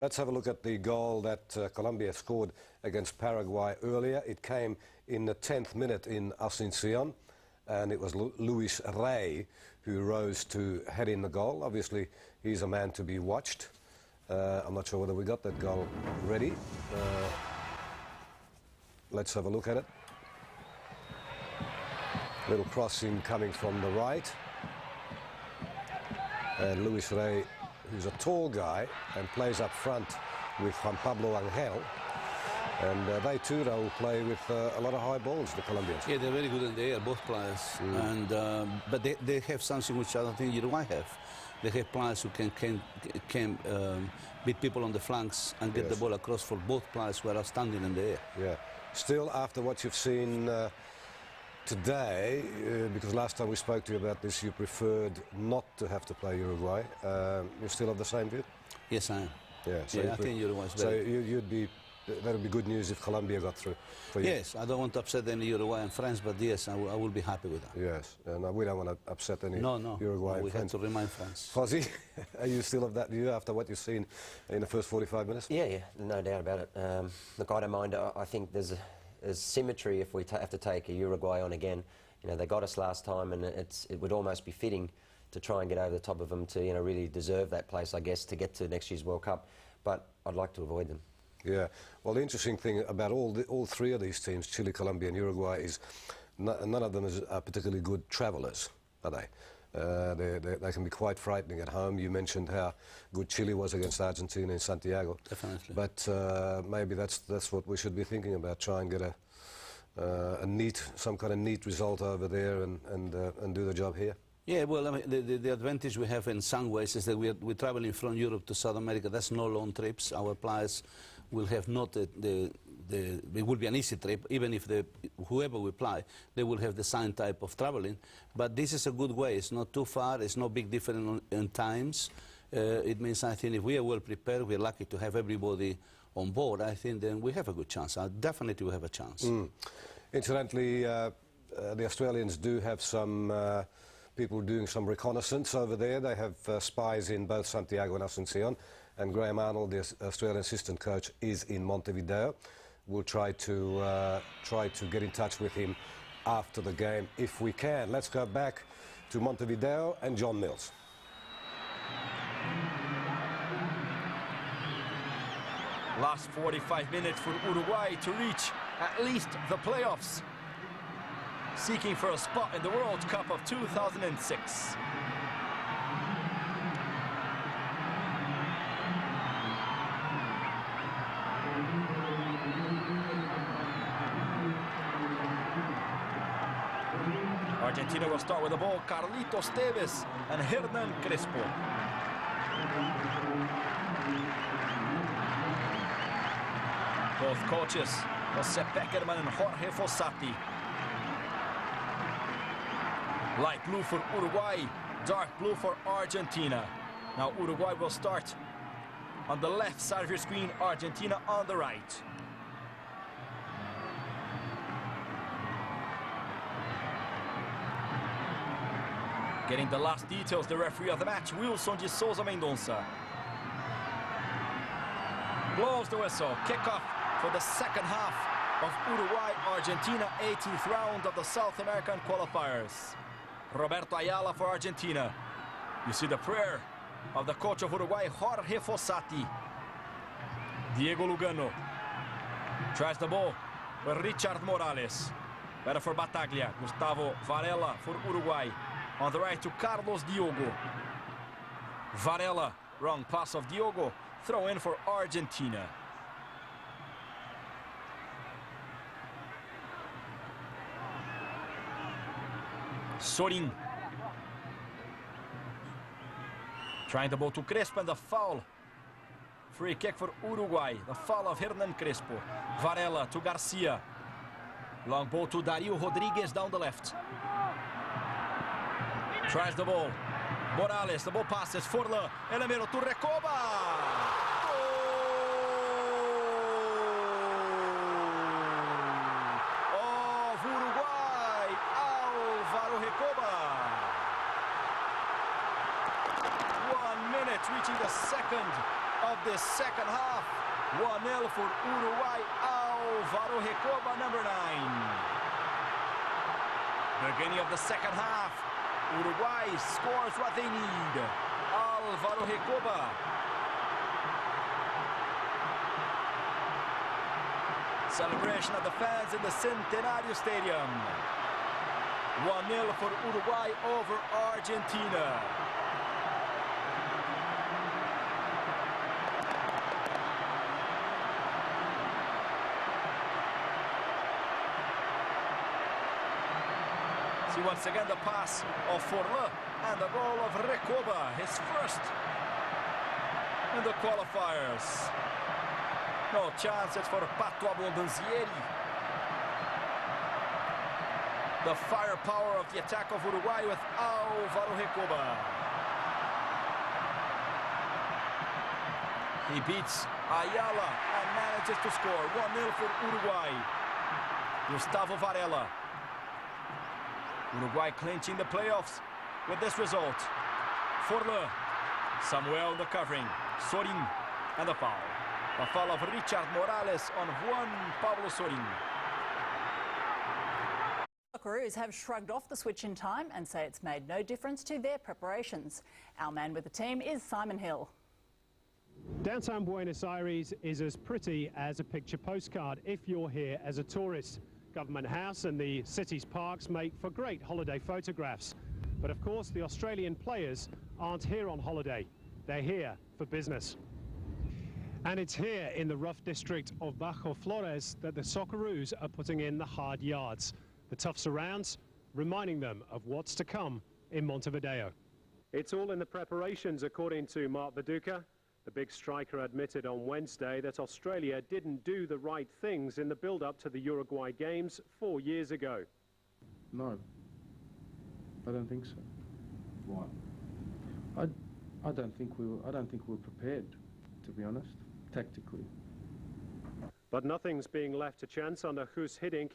Let's have a look at the goal that Colombia scored against Paraguay earlier. It came in the 10th minute in Asuncion, and it was Luis Rey who rose to head in the goal. Obviously, he's a man to be watched. I'm not sure whether we got that goal ready. Let's have a look at it. Little crossing coming from the right. And Luis Rey, who's a tall guy and plays up front with Juan Pablo Angel. And they too, though, play with a lot of high balls, the Colombians. Yeah, they're very good in the air, both players. And but they have something which I don't think Uruguay have. They have players who can beat people on the flanks and get the ball across for both players who are outstanding in the air. Yeah. Still, after what you've seen today, because last time we spoke to you about this, you preferred not to have to play Uruguay. You still have the same view? Yes, I am. Yeah, so I think Uruguay's better. So that would be good news if Colombia got through for you. Yes, I don't want to upset any Uruguayan friends, but yes, I will be happy with that. Yes, and we don't want to upset any Uruguayan friends. We have to remain friends. Fozzie, are you still of that view after what you've seen in the first 45 minutes? Yeah, no doubt about it. Look, I don't mind. I think there's symmetry if we have to take a Uruguay on again. You know, they got us last time, and it would almost be fitting to try and get over the top of them to, you know, really deserve that place, I guess, to get to next year's World Cup. But I'd like to avoid them. Yeah, well, the interesting thing about all three of these teams, Chile, Colombia and Uruguay, is none of them are particularly good travellers, are they? They can be quite frightening at home. You mentioned how good Chile was against Argentina in Santiago. Definitely. But maybe that's what we should be thinking about, try and get some kind of neat result over there and do the job here. Yeah, well, I mean, the advantage we have in some ways is that we're traveling from Europe to South America. That's no long trips. Our players will have not it will be an easy trip, even if whoever we play, they will have the same type of traveling. But this is a good way. It's not too far. It's no big difference in times. It means, I think, if we are well prepared, we're lucky to have everybody on board. I think then we have a good chance. Definitely we have a chance. Incidentally, the Australians do have some people doing some reconnaissance over there. They have spies in both Santiago and Asuncion, and Graham Arnold, the Australian assistant coach, is in Montevideo. We'll try to get in touch with him after the game if we can. Let's go back to Montevideo and John Mills. Last 45 minutes for Uruguay to reach at least the playoffs, seeking for a spot in the World Cup of 2006. Argentina will start with the ball. Carlitos Tevez and Hernan Crespo. Both coaches, Jose Peckerman and Jorge Fossati. Light blue for Uruguay, dark blue for Argentina. Now Uruguay will start on the left side of your screen, Argentina on the right. Getting the last details, the referee of the match, Wilson de Souza Mendonça. Blows the whistle, kickoff for the second half of Uruguay-Argentina 18th round of the South American qualifiers. Roberto Ayala for Argentina. You see the prayer of the coach of Uruguay, Jorge Fossati. Diego Lugano tries the ball with Richard Morales. Better for Bataglia. Gustavo Varela for Uruguay. On the right to Carlos Diogo. Varela, wrong pass of Diogo. Throw in for Argentina. Sorin. Trying the ball to Crespo and the foul. Free kick for Uruguay. The foul of Hernan Crespo. Varela to Garcia. Long ball to Dario Rodriguez down the left. Tries the ball. Morales, the ball passes. Forlan, Elemero to Recoba. Of Uruguay, Álvaro Recoba. 1 minute, reaching the second of the second half. 1-0 for Uruguay. Álvaro Recoba, number 9. Beginning of the second half. Uruguay scores what they need. Álvaro Recoba. Celebration of the fans in the Centenario Stadium. 1-0 for Uruguay over Argentina. See once again the pass of Forlán and the goal of Recoba, his first in the qualifiers. No chances for Pato Abondanzieri. The firepower of the attack of Uruguay with Álvaro Recoba. He beats Ayala and manages to score. 1-0 for Uruguay. Gustavo Varela. Uruguay clinching the playoffs with this result. Forlán. Samuel the covering. Sorin and the foul. The foul of Richard Morales on Juan Pablo Sorin. Socceroos have shrugged off the switch in time and say it's made no difference to their preparations. Our man with the team is Simon Hill. Downtown Buenos Aires is as pretty as a picture postcard if you're here as a tourist. Government House and the city's parks make for great holiday photographs. But of course the Australian players aren't here on holiday. They're here for business. And it's here in the rough district of Bajo Flores that the Socceroos are putting in the hard yards. The tough surrounds, reminding them of what's to come in Montevideo. It's all in the preparations, according to Mark Viduka. The big striker admitted on Wednesday that Australia didn't do the right things in the build-up to the Uruguay games 4 years ago. No, I don't think so. Why? I don't think we were prepared, to be honest, tactically. But nothing's being left to chance under Guus Hiddink.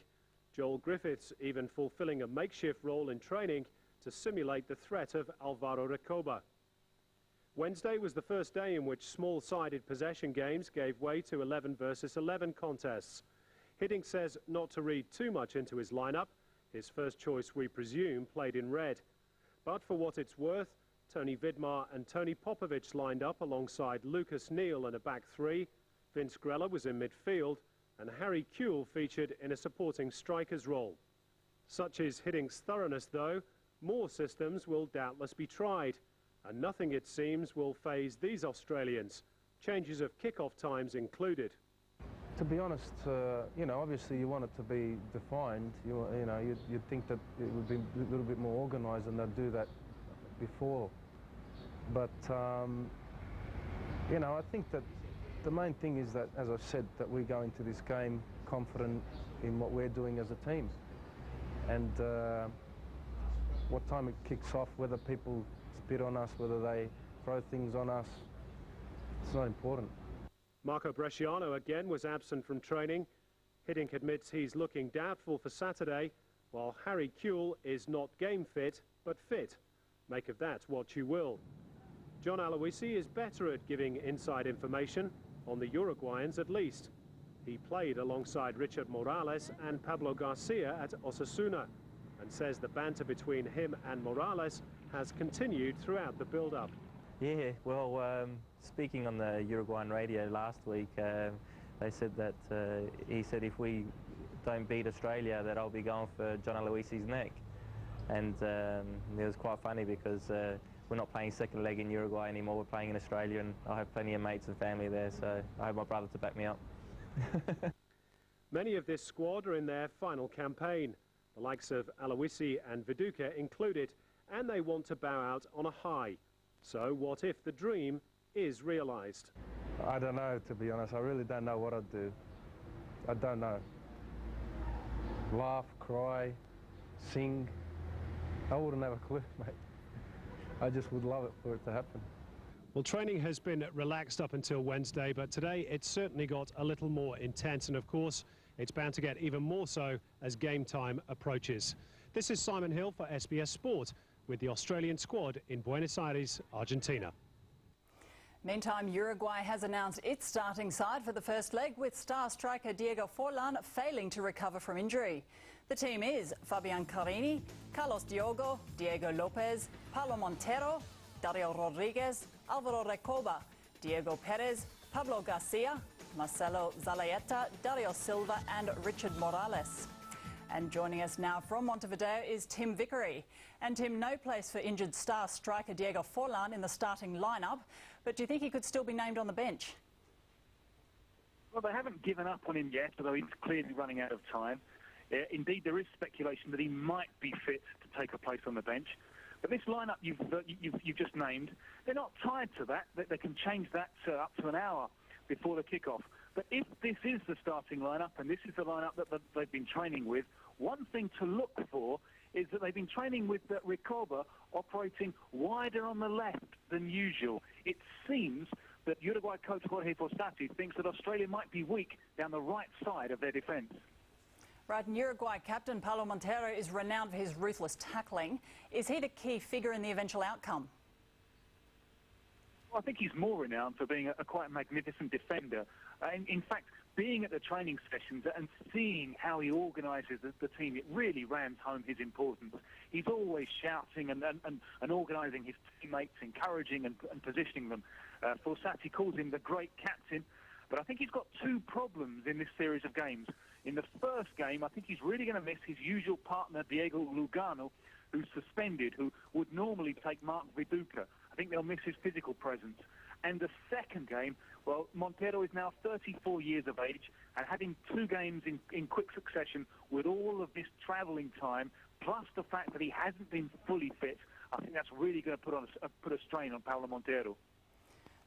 Joel Griffiths even fulfilling a makeshift role in training to simulate the threat of Álvaro Recoba. Wednesday was the first day in which small-sided possession games gave way to 11 versus 11 contests. Hiddink says not to read too much into his lineup. His first choice, we presume, played in red. But for what it's worth, Tony Vidmar and Tony Popovic lined up alongside Lucas Neal in a back three. Vince Grella was in midfield, and Harry Kewell featured in a supporting striker's role. Such is Hiddink's thoroughness, though, more systems will doubtless be tried, and nothing, it seems, will faze these Australians, changes of kick-off times included. To be honest, you know, obviously you want it to be defined. You'd think that it would be a little bit more organised and they'd do that before. But, you know, I think that the main thing is that, as I said, that we go into this game confident in what we're doing as a team. And what time it kicks off, whether people spit on us, whether they throw things on us, it's not important. Marco Bresciano again was absent from training. Hiddink admits he's looking doubtful for Saturday, while Harry Kewell is not game fit, but fit. Make of that what you will. John Aloisi is better at giving inside information, on the Uruguayans at least. He played alongside Richard Morales and Pablo Garcia at Osasuna, and says the banter between him and Morales has continued throughout the build-up. Yeah, well, speaking on the Uruguayan radio last week, they said that he said if we don't beat Australia, that I'll be going for John Aloisi's neck. And it was quite funny because we're not playing second leg in Uruguay anymore, we're playing in Australia, and I have plenty of mates and family there, so I have my brother to back me up. Many of this squad are in their final campaign, the likes of Aloisi and Viduka included, and they want to bow out on a high. So what if the dream is realised? I don't know, to be honest. I really don't know what I'd do. I don't know. Laugh, cry, sing. I wouldn't have a clue, mate. I just would love it for it to happen. Well, training has been relaxed up until Wednesday, but today it's certainly got a little more intense, and of course it's bound to get even more so as game time approaches. This is Simon Hill for SBS Sport with the Australian squad in Buenos Aires, Argentina. Meantime, Uruguay has announced its starting side for the first leg, with star striker Diego Forlan failing to recover from injury. The team is Fabian Carini, Carlos Diogo, Diego Lopez, Paulo Montero, Dario Rodriguez, Alvaro Recoba, Diego Perez, Pablo Garcia, Marcelo Zalaeta, Dario Silva and Richard Morales. And joining us now from Montevideo is Tim Vickery. And Tim, no place for injured star striker Diego Forlan in the starting lineup, but do you think he could still be named on the bench? Well, they haven't given up on him yet, although he's clearly running out of time. Indeed, there is speculation that he might be fit to take a place on the bench. But this lineup you've just named, they're not tied to that. They can change that up to an hour before the kickoff. But if this is the starting lineup, and this is the lineup that they've been training with, one thing to look for is that they've been training with Recoba operating wider on the left than usual. It seems that Uruguay coach Jorge Fossati thinks that Australia might be weak down the right side of their defence. Right, and Uruguay captain Paulo Montero is renowned for his ruthless tackling. Is he the key figure in the eventual outcome? Well, I think he's more renowned for being a quite magnificent defender. In fact, being at the training sessions and seeing how he organises the team, it really rams home his importance. He's always shouting and organising his teammates, encouraging and positioning them. Fossati calls him the great captain, but I think he's got two problems in this series of games. In the first game, I think he's really going to miss his usual partner, Diego Lugano, who's suspended, who would normally take Mark Viduka. I think they'll miss his physical presence. And the second game, well, Montero is now 34 years of age, and having two games in quick succession with all of this travelling time, plus the fact that he hasn't been fully fit, I think that's really going to put a strain on Paulo Montero.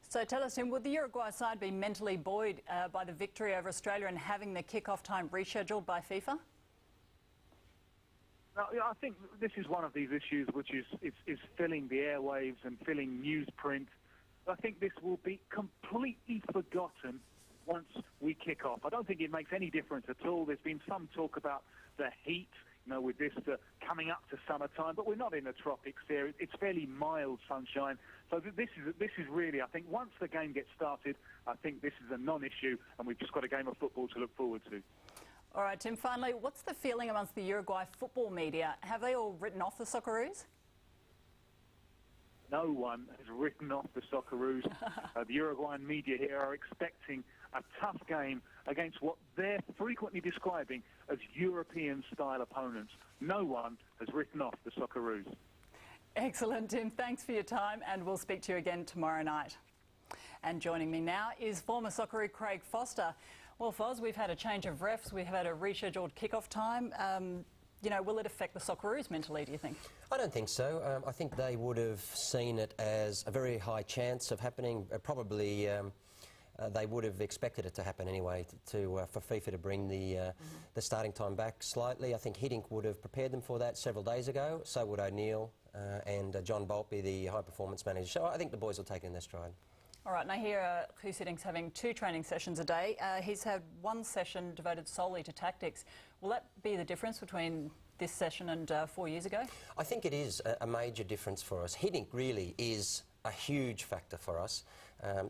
So tell us, Tim, would the Uruguay side be mentally buoyed by the victory over Australia and having the kick-off time rescheduled by FIFA? I think this is one of these issues which is filling the airwaves and filling newsprint. I think this will be completely forgotten once we kick off. I don't think it makes any difference at all. There's been some talk about the heat, you know, with this coming up to summertime, but we're not in the tropics here. It's fairly mild sunshine. So this is really, I think, once the game gets started, I think this is a non-issue, and we've just got a game of football to look forward to. All right, Tim, finally, what's the feeling amongst the Uruguay football media? Have they all written off the Socceroos? No one has written off the Socceroos. The Uruguayan media here are expecting a tough game against what they're frequently describing as European-style opponents. No one has written off the Socceroos. Excellent, Tim. Thanks for your time, and we'll speak to you again tomorrow night. And joining me now is former Socceroo Craig Foster. Well, Foz, we've had a change of refs. We've had a rescheduled kick-off time. You know, will it affect the Socceroos mentally, do you think? I don't think so. I think they would have seen it as a very high chance of happening. Probably they would have expected it to happen anyway, for FIFA to bring the starting time back slightly. I think Hiddink would have prepared them for that several days ago. So would O'Neill and John Boltby, the high-performance manager. So I think the boys will take it in their stride. All right, now here Guus Hiddink's having 2 training sessions a day. He's had 1 session devoted solely to tactics. Will that be the difference between this session and 4 years ago? I think it is a major difference for us. Hiddink really is a huge factor for us.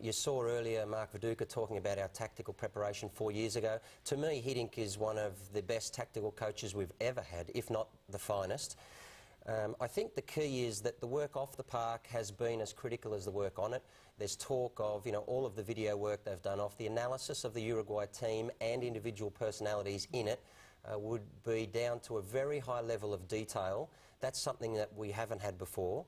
You saw earlier Mark Viduka talking about our tactical preparation 4 years ago. To me, Hiddink is one of the best tactical coaches we've ever had, if not the finest. I think the key is that the work off the park has been as critical as the work on it. There's talk of, you know, all of the video work they've done off the analysis of the Uruguay team and individual personalities in it would be down to a very high level of detail. That's something that we haven't had before,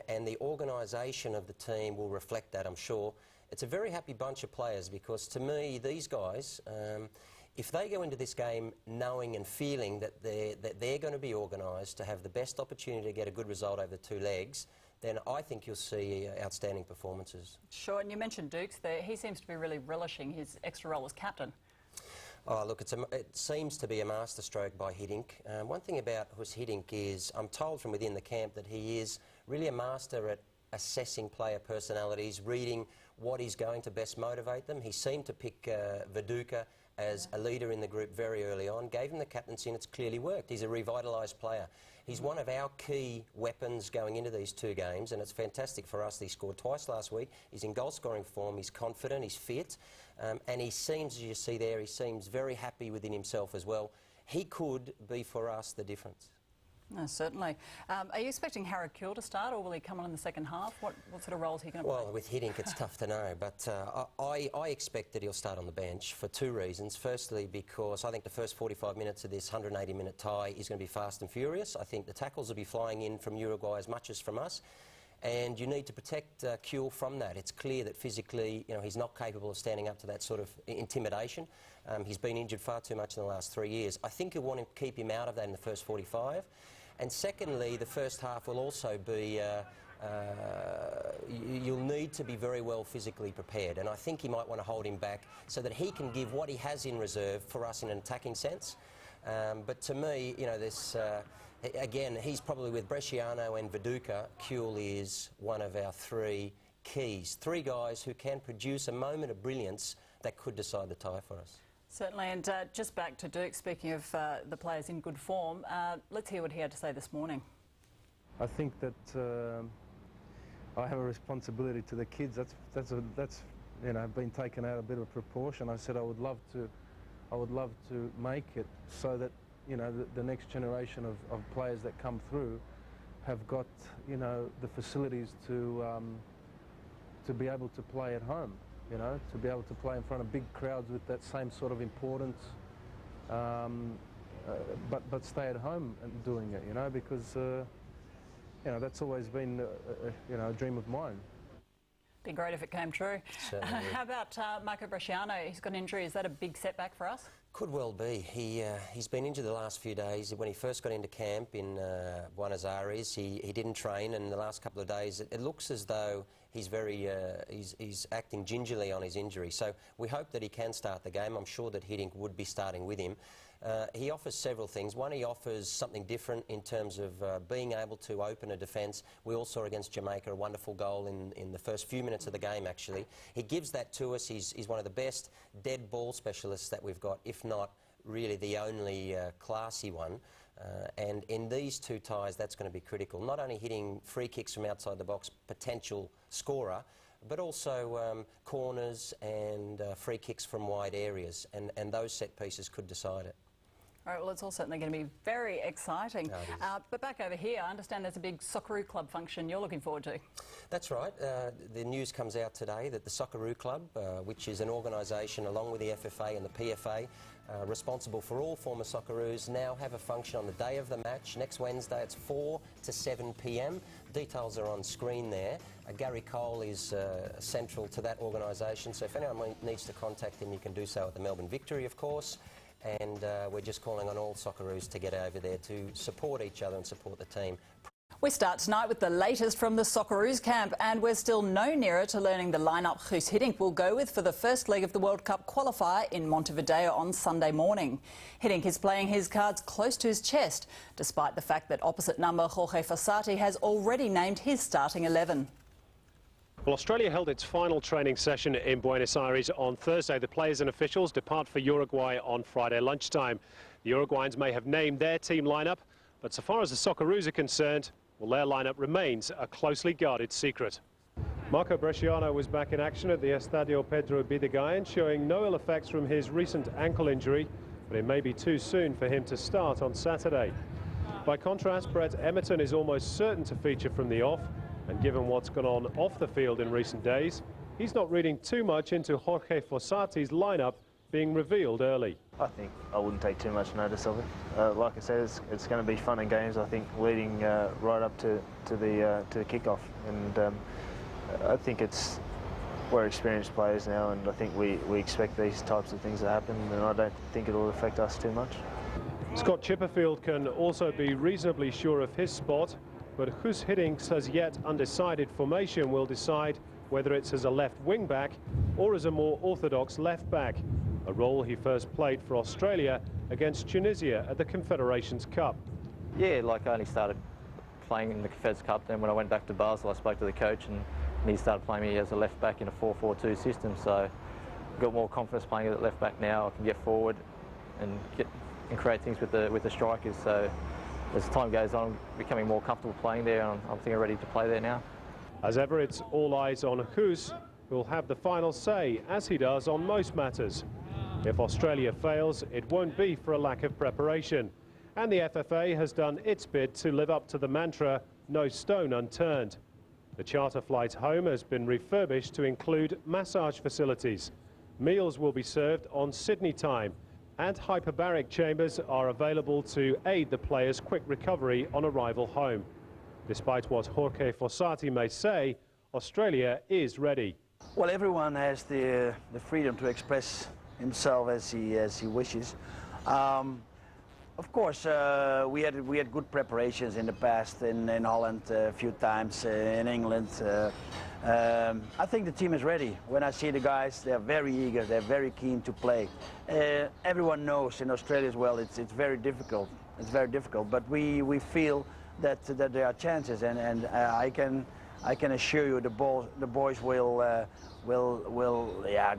and the organisation of the team will reflect that, I'm sure. It's a very happy bunch of players because, to me, these guys, if they go into this game knowing and feeling that they're going to be organised to have the best opportunity to get a good result over 2 legs, then I think you'll see outstanding performances. Sure, and you mentioned Dukes there. He seems to be really relishing his extra role as captain. Oh, look, it seems to be a masterstroke by Hiddink. One thing about Guus Hiddink is, I'm told from within the camp that he is really a master at assessing player personalities, reading what is going to best motivate them. He seemed to pick Viduka as a leader in the group very early on, gave him the captaincy, and it's clearly worked. He's a revitalised player. He's one of our key weapons going into these two games, and it's fantastic for us that he scored twice last week. He's in goal-scoring form, he's confident, he's fit, and he seems, as you see there, he seems very happy within himself as well. He could be, for us, the difference. No, certainly. Are you expecting Harold Kuehl to start, or will he come on in the second half? What sort of role is he going to play? Well, with Hiddink, it's tough to know, but I expect that he'll start on the bench for two reasons. Firstly, because I think the first 45 minutes of this 180-minute tie is going to be fast and furious. I think the tackles will be flying in from Uruguay as much as from us, and you need to protect Kuehl from that. It's clear that physically, you know, he's not capable of standing up to that sort of intimidation. He's been injured far too much in the last 3 years. I think he'll want to keep him out of that in the first 45. And secondly, the first half will also be, you'll need to be very well physically prepared, and I think he might want to hold him back so that he can give what he has in reserve for us in an attacking sense. But to me, you know, this, again, he's probably with Bresciano and Viduka. Kuehl is one of our three keys, three guys who can produce a moment of brilliance that could decide the tie for us. Certainly, and just back to Duke, speaking of the players in good form, let's hear what he had to say this morning. I think that I have a responsibility to the kids. That's you know, been taken out a bit of proportion. I said I would love to make it so that, you know, the next generation of players that come through have got, you know, the facilities to be able to play at home. You know, to be able to play in front of big crowds with that same sort of importance, but stay at home and doing it, you know, because, you know, that's always been, you know, a dream of mine. Be great if it came true. How about Marco Bresciano? He's got an injury. Is that a big setback for us? Could well be. He's been injured the last few days. When he first got into camp in Buenos Aires, he didn't train, and the last couple of days it looks as though he's very he's acting gingerly on his injury. So we hope that he can start the game. I'm sure that Hiddink would be starting with him. He offers several things. One, he offers something different in terms of being able to open a defence. We all saw against Jamaica a wonderful goal in the first few minutes of the game, actually. He gives that to us. He's one of the best dead ball specialists that we've got, if not really the only classy one. And in these two ties, that's going to be critical. Not only hitting free kicks from outside the box, potential scorer, but also corners and free kicks from wide areas. And those set pieces could decide it. All right, well, it's all certainly going to be very exciting. But back over here, I understand there's a big Socceroo Club function you're looking forward to. That's right. The news comes out today that the Socceroo Club, which is an organisation along with the FFA and the PFA, responsible for all former Socceroos, now have a function on the day of the match. Next Wednesday, it's 4 to 7 p.m. Details are on screen there. Gary Cole is central to that organisation, so if anyone needs to contact him, you can do so at the Melbourne Victory, of course. And we're just calling on all Socceroos to get over there to support each other and support the team. We start tonight with the latest from the Socceroos camp, and we're still no nearer to learning the lineup Guus Hiddink will go with for the first leg of the World Cup qualifier in Montevideo on Sunday morning. Hiddink is playing his cards close to his chest, despite the fact that opposite number Jorge Fossati has already named his starting 11. Well, Australia held its final training session in Buenos Aires on Thursday. The players and officials depart for Uruguay on Friday lunchtime. The Uruguayans may have named their team lineup, but so far as the Socceroos are concerned, well, their lineup remains a closely guarded secret. Marco Bresciano was back in action at the Estadio Pedro Bidegain, showing no ill effects from his recent ankle injury, but it may be too soon for him to start on Saturday. By contrast, Brett Emerton is almost certain to feature from the off, and given what's gone on off the field in recent days, he's not reading too much into Jorge Fossati's lineup being revealed early. I think I wouldn't take too much notice of it. Like I said, it's going to be fun and games, I think, leading right up to the kickoff. And I think we're experienced players now, and I think we expect these types of things to happen, and I don't think it'll affect us too much. Scott Chipperfield can also be reasonably sure of his spot, but Guus Hiddink's as yet undecided formation will decide whether it's as a left wing-back or as a more orthodox left-back, a role he first played for Australia against Tunisia at the Confederations Cup. Yeah, like I only started playing in the Confeds Cup, then when I went back to Basel I spoke to the coach and and he started playing me as a left back in a 4-4-2 system. So I've got more confidence playing at left back now. I can get forward and create things with the strikers. So as time goes on, I'm becoming more comfortable playing there, and I think I'm ready to play there now. As ever, it's all eyes on Guus, who will have the final say, as he does on most matters. If Australia fails, it won't be for a lack of preparation. And the FFA has done its bit to live up to the mantra, no stone unturned. The charter flight home has been refurbished to include massage facilities. Meals will be served on Sydney time, and hyperbaric chambers are available to aid the players' quick recovery on arrival home. Despite what Jorge Fossati may say, Australia is ready. Well, everyone has the freedom to express himself as he wishes. Of course, we had good preparations in the past in Holland a few times, in England. I think the team is ready. When I see the guys, they're very eager, they're very keen to play. Everyone knows in Australia as well, it's very difficult. It's very difficult, but we feel that there are chances, and I can assure you the boys will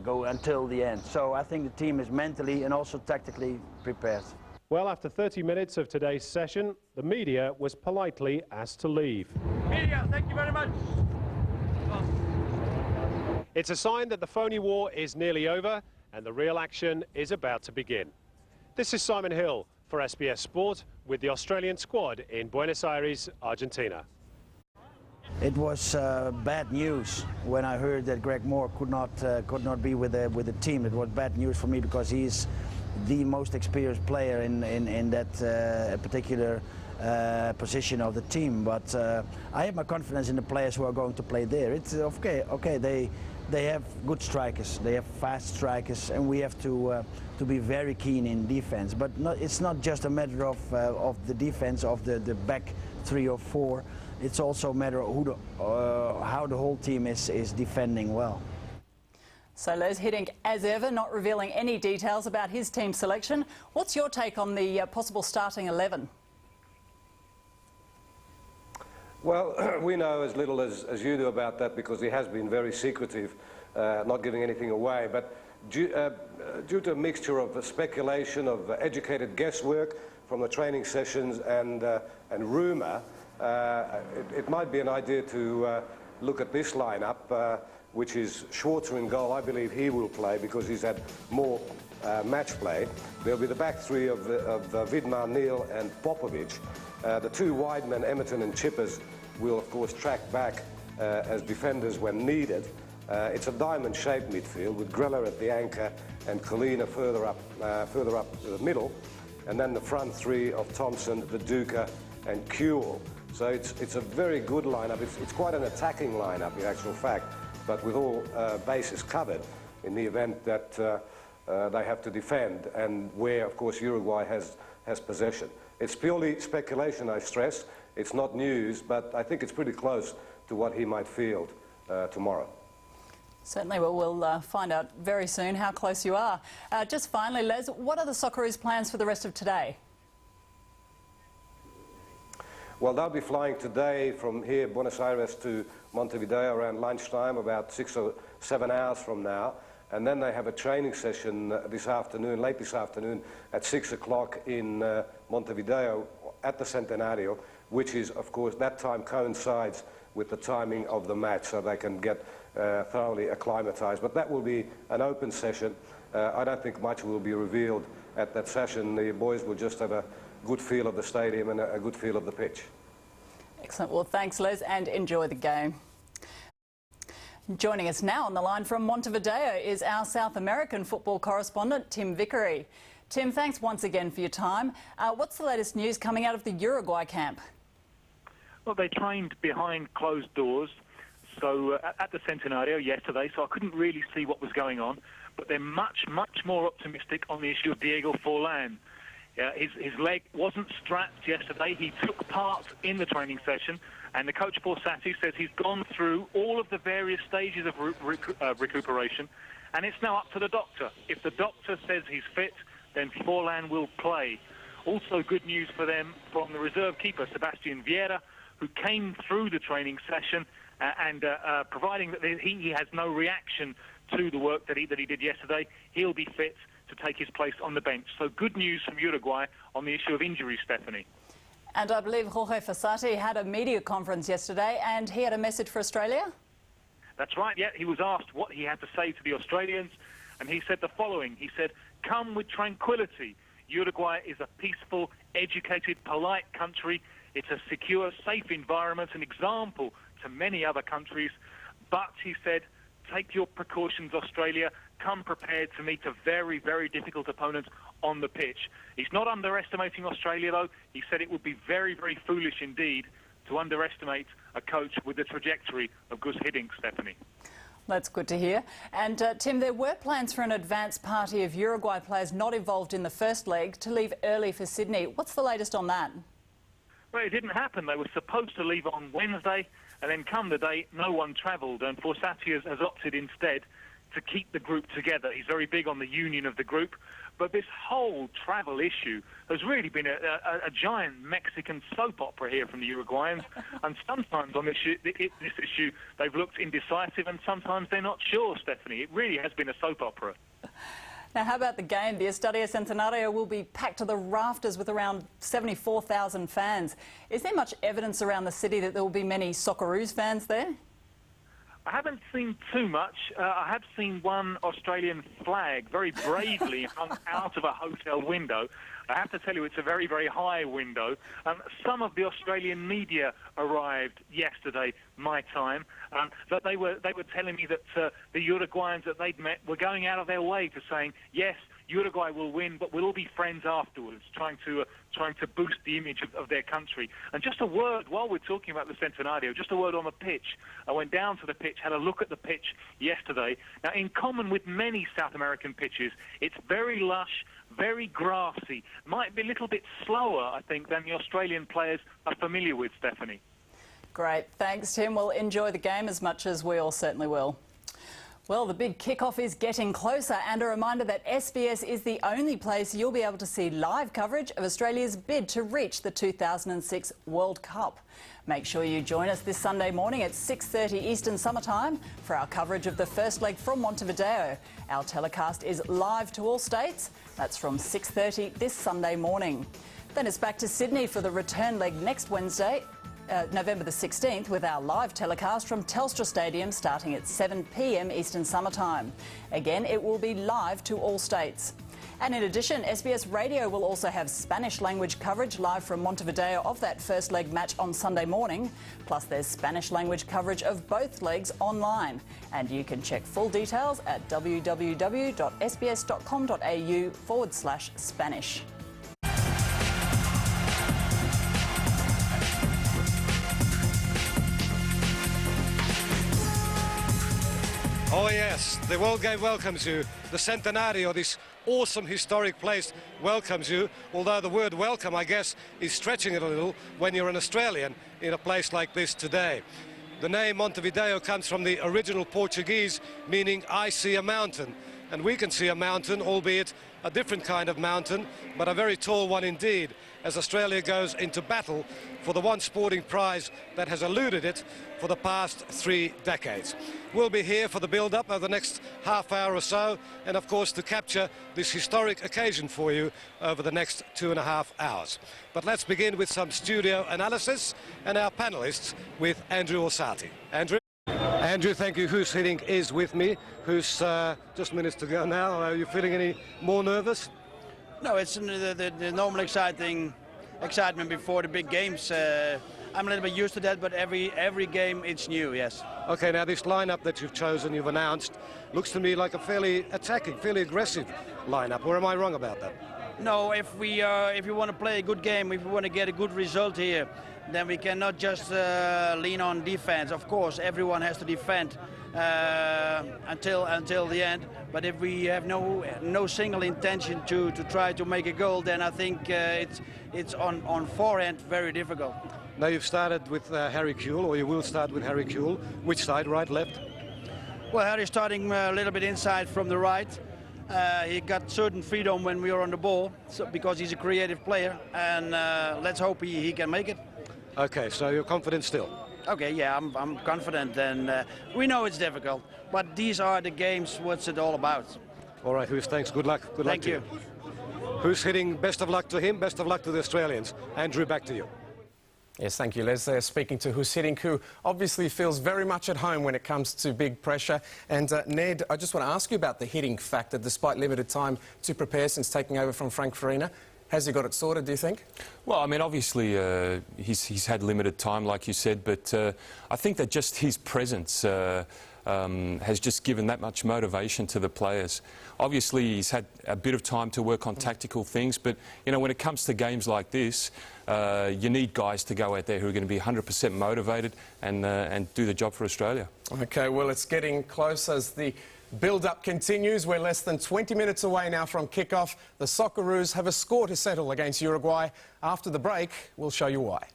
go until the end. So I think the team is mentally and also tactically prepared. Well, after 30 minutes of today's session, the media was politely asked to leave. Media, thank you very much. It's a sign that the phony war is nearly over and the real action is about to begin. This is Simon Hill for SBS Sport with the Australian squad in Buenos Aires, Argentina. It was bad news when I heard that Greg Moore could not be with the team. It was bad news for me because he's the most experienced player in that particular position of the team. But I have my confidence in the players who are going to play there. It's okay. They have good strikers, they have fast strikers, and we have to be very keen in defense. But it's not just a matter of the defense of the back 3 or 4. It's also a matter of how the whole team is defending well. So Les Hiddink, as ever, not revealing any details about his team selection. What's your take on the possible starting 11? Well, we know as little as you do about that because he has been very secretive, not giving anything away. But due to a mixture of speculation, of educated guesswork from the training sessions and rumour, it might be an idea to look at this lineup, which is Schwarzer in goal. I believe he will play because he's had more match play. There'll be the back 3 of Vidmar, Neal and Popovic. The 2 wide men, Emerton and Chippers, will of course track back as defenders when needed. It's a diamond-shaped midfield with Greller at the anchor and Colina further up the middle, and then the front 3 of Thompson, Viduka and Kuhl. So it's a very good lineup. It's quite an attacking lineup in actual fact, but with all bases covered in the event that they have to defend, and where of course Uruguay has possession. It's purely speculation, I stress. It's not news, but I think it's pretty close to what he might field tomorrow. Certainly, well, we'll find out very soon how close you are. Just finally, Les, what are the Socceroos' plans for the rest of today? Well, they'll be flying today from here, Buenos Aires, to Montevideo around lunchtime, about 6 or 7 hours from now. And then they have a training session this afternoon, late this afternoon, at 6 o'clock in Montevideo at the Centenario, which is, of course, that time coincides with the timing of the match, so they can get thoroughly acclimatized. But that will be an open session. I don't think much will be revealed at that session. The boys will just have a good feel of the stadium and a good feel of the pitch. Excellent. Well, thanks, Les, and enjoy the game. Joining us now on the line from Montevideo is our South American football correspondent, Tim Vickery. Tim, thanks once again for your time. What's the latest news coming out of the Uruguay camp? Well, they trained behind closed doors, so at the Centenario yesterday, so I couldn't really see what was going on, but they're much more optimistic on the issue of Diego Forlan. His leg wasn't strapped yesterday. He took part in the training session, and the coach Fossati says he's gone through all of the various stages of recuperation, and it's now up to the doctor. If the doctor says he's fit, then Forlan will play. Also good news for them from the reserve keeper, Sebastian Vieira, who came through the training session and providing that he has no reaction to the work that he did yesterday, he'll be fit to take his place on the bench. So good news from Uruguay on the issue of injuries, Stephanie. And I believe Jorge Fossati had a media conference yesterday, and he had a message for Australia? That's right, yeah. He was asked what he had to say to the Australians, and he said the following. He said, "Come with tranquility. Uruguay is a peaceful, educated, polite country. It's a secure, safe environment, an example to many other countries. But," he said, "take your precautions, Australia. Come prepared to meet a very, very difficult opponent on the pitch." He's not underestimating Australia, though. He said it would be very, very foolish indeed to underestimate a coach with the trajectory of Guus Hiddink, Stephanie. That's good to hear. And Tim, there were plans for an advance party of Uruguay players not involved in the first leg to leave early for Sydney. What's the latest on that? Well, it didn't happen. They were supposed to leave on Wednesday, and then come the day, no one travelled, and Fossati has opted instead to keep the group together. He's very big on the union of the group, but this whole travel issue has really been a giant Mexican soap opera here from the Uruguayans, and sometimes on this issue they've looked indecisive, and sometimes they're not sure, Stephanie. It really has been a soap opera. Now, how about the game? The Estadio Centenario will be packed to the rafters with around 74,000 fans. Is there much evidence around the city that there will be many Socceroos fans there? I haven't seen too much. I have seen one Australian flag very bravely hung out of a hotel window. I have to tell you, it's a very, very high window. Some of the Australian media arrived yesterday, my time, but they were telling me that the Uruguayans that they'd met were going out of their way to saying, yes, Uruguay will win, but we'll all be friends afterwards, trying to boost the image of their country. And just a word, while we're talking about the Centenario, just a word on the pitch. I went down to the pitch, had a look at the pitch yesterday. Now, in common with many South American pitches, it's very lush, very grassy. Might be a little bit slower, I think, than the Australian players are familiar with, Stephanie. Great. Thanks, Tim. We'll enjoy the game as much as we all certainly will. Well, the big kick-off is getting closer, and a reminder that SBS is the only place you'll be able to see live coverage of Australia's bid to reach the 2006 World Cup. Make sure you join us this Sunday morning at 6:30 Eastern Summer Time for our coverage of the first leg from Montevideo. Our telecast is live to all states. That's from 6:30 this Sunday morning. Then it's back to Sydney for the return leg next Wednesday, November the 16th, with our live telecast from Telstra Stadium starting at 7 p.m. Eastern Summer Time. Again, it will be live to all states. And in addition, SBS Radio will also have Spanish language coverage live from Montevideo of that first leg match on Sunday morning. Plus, there's Spanish language coverage of both legs online. And you can check full details at www.sbs.com.au/Spanish. Oh yes, the World Game welcomes you. The Centenario, this awesome historic place, welcomes you. Although the word welcome, I guess, is stretching it a little when you're an Australian in a place like this today. The name Montevideo comes from the original Portuguese, meaning I see a mountain. And we can see a mountain, albeit a different kind of mountain, but a very tall one indeed, as Australia goes into battle for the one sporting prize that has eluded it for the past 3 decades. We'll be here for the build-up over the next half hour or so, and of course to capture this historic occasion for you over the next 2.5 hours. But let's begin with some studio analysis and our panellists with Andrew Orsatti. Andrew? Andrew, thank you. Guus Hiddink is with me. Guus, just minutes to go now. Are you feeling any more nervous? No, it's the normal excitement before the big games. I'm a little bit used to that, but every game it's new, yes. Okay, now this lineup that you've chosen, you've announced, looks to me like a fairly attacking, fairly aggressive lineup. Or am I wrong about that? No, if we want to play a good game, if we want to get a good result here, then we cannot just lean on defense. Of course, everyone has to defend until the end. But if we have no single intention to try to make a goal, then I think it's on forehand very difficult. Now you've started with Harry Kewell, or you will start with Harry Kewell. Which side, right, left? Well, Harry's starting a little bit inside from the right. He got certain freedom when we were on the ball, because he's a creative player, and let's hope he can make it. Okay, so you're confident still? Okay, yeah, I'm confident, and we know it's difficult, but these are the games. What's it all about? All right, Huus, thanks. Good luck. Good luck Thank to you. Who's hitting? Best of luck to him. Best of luck to the Australians. Andrew, back to you. Yes, thank you, Les. Speaking to Huus Hiddink, who obviously feels very much at home when it comes to big pressure. And Ned, I just want to ask you about the hitting factor, despite limited time to prepare since taking over from Frank Farina. Has he got it sorted, do you think? Well, I mean, obviously he's had limited time, like you said, but I think that just his presence has just given that much motivation to the players. Obviously, he's had a bit of time to work on tactical things, but, you know, when it comes to games like this, you need guys to go out there who are going to be 100% motivated and do the job for Australia. OK, well, it's getting close as the build-up continues. We're less than 20 minutes away now from kick-off. The Socceroos have a score to settle against Uruguay. After the break, we'll show you why.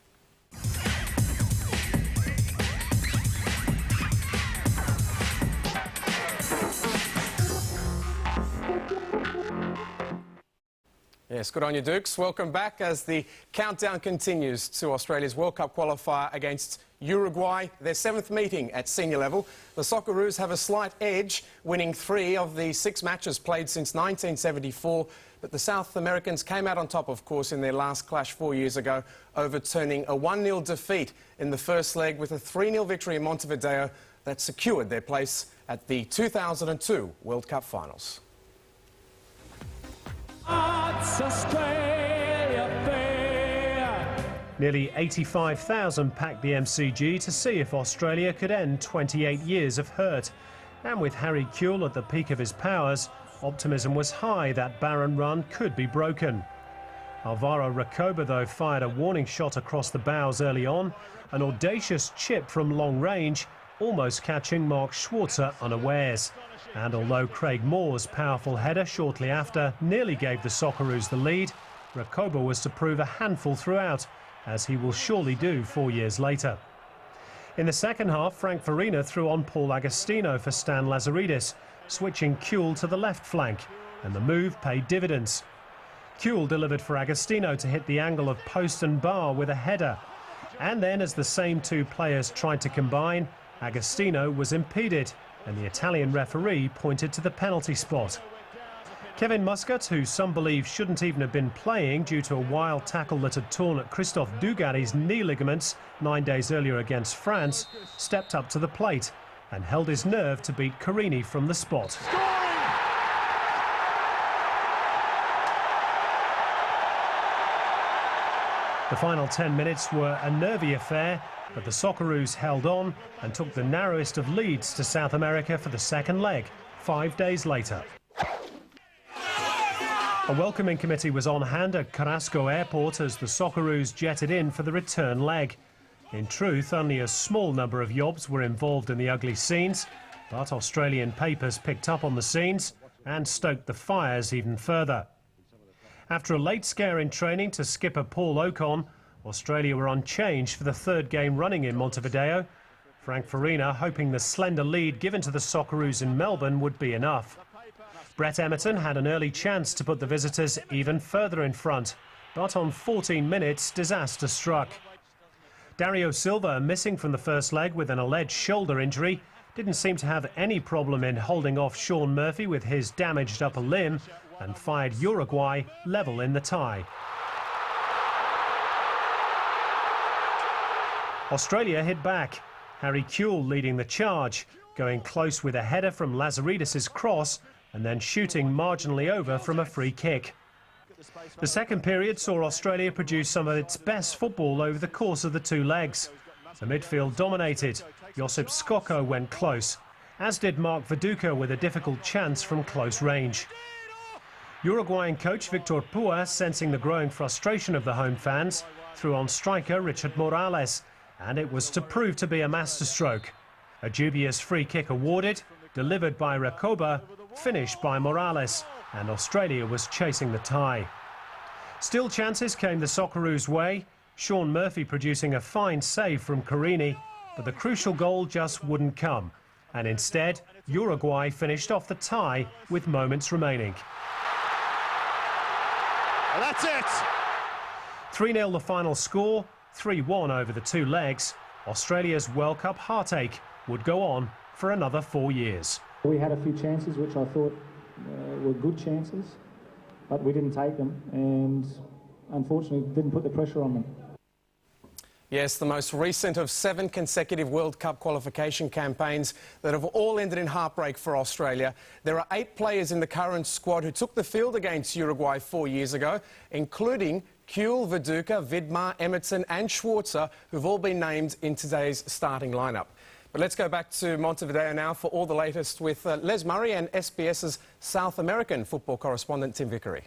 Yes, good on you, Dukes. Welcome back as the countdown continues to Australia's World Cup qualifier against Uruguay, their 7th meeting at senior level. The Socceroos have a slight edge, winning 3 of the 6 matches played since 1974. But the South Americans came out on top, of course, in their last clash 4 years ago, overturning a 1-0 defeat in the first leg with a 3-0 victory in Montevideo that secured their place at the 2002 World Cup finals. Nearly 85,000 packed the MCG to see if Australia could end 28 years of hurt. And with Harry Kewell at the peak of his powers, optimism was high that barren run could be broken. Alvaro Recoba, though, fired a warning shot across the bows early on, an audacious chip from long range, almost catching Mark Schwarzer unawares. And although Craig Moore's powerful header shortly after nearly gave the Socceroos the lead, Recoba was to prove a handful throughout, as he will surely do 4 years later. In the second half, Frank Farina threw on Paul Agostino for Stan Lazaridis, switching Kewell to the left flank, and the move paid dividends. Kewell delivered for Agostino to hit the angle of post and bar with a header. And then, as the same 2 players tried to combine, Agostino was impeded, and the Italian referee pointed to the penalty spot. Kevin Muscat, who some believe shouldn't even have been playing due to a wild tackle that had torn at Christophe Dugarry's knee ligaments 9 days earlier against France, stepped up to the plate and held his nerve to beat Carini from the spot. The final 10 minutes were a nervy affair, but the Socceroos held on and took the narrowest of leads to South America for the second leg, 5 days later. A welcoming committee was on hand at Carrasco Airport as the Socceroos jetted in for the return leg. In truth, only a small number of Yobs were involved in the ugly scenes, but Australian papers picked up on the scenes and stoked the fires even further. After a late scare in training to skipper Paul Ocon, Australia were unchanged for the 3rd game running in Montevideo. Frank Farina hoping the slender lead given to the Socceroos in Melbourne would be enough. Brett Emerton had an early chance to put the visitors even further in front, but on 14 minutes, disaster struck. Dario Silva, missing from the first leg with an alleged shoulder injury, didn't seem to have any problem in holding off Sean Murphy with his damaged upper limb and fired Uruguay level in the tie. Australia hit back, Harry Kewell leading the charge, going close with a header from Lazaridis' cross and then shooting marginally over from a free kick. The second period saw Australia produce some of its best football over the course of the 2 legs. The midfield dominated. Josip Skoko went close, as did Mark Viduka with a difficult chance from close range. Uruguayan coach Victor Pua, sensing the growing frustration of the home fans, threw on striker Richard Morales, and it was to prove to be a masterstroke. A dubious free kick awarded, delivered by Recoba, finished by Morales, and Australia was chasing the tie. Still chances came the Socceroos' way, Sean Murphy producing a fine save from Carini, but the crucial goal just wouldn't come, and instead Uruguay finished off the tie with moments remaining. Well, that's it! 3-0 the final score, 3-1 over the 2 legs, Australia's World Cup heartache would go on for another 4 years. We had a few chances which I thought were good chances, but we didn't take them and unfortunately didn't put the pressure on them. Yes, the most recent of 7 consecutive World Cup qualification campaigns that have all ended in heartbreak for Australia. There are 8 players in the current squad who took the field against Uruguay 4 years ago, including Kuhl, Viduka, Vidmar, Emerson and Schwarzer, who've all been named in today's starting lineup. But let's go back to Montevideo now for all the latest with Les Murray and SBS's South American football correspondent Tim Vickery.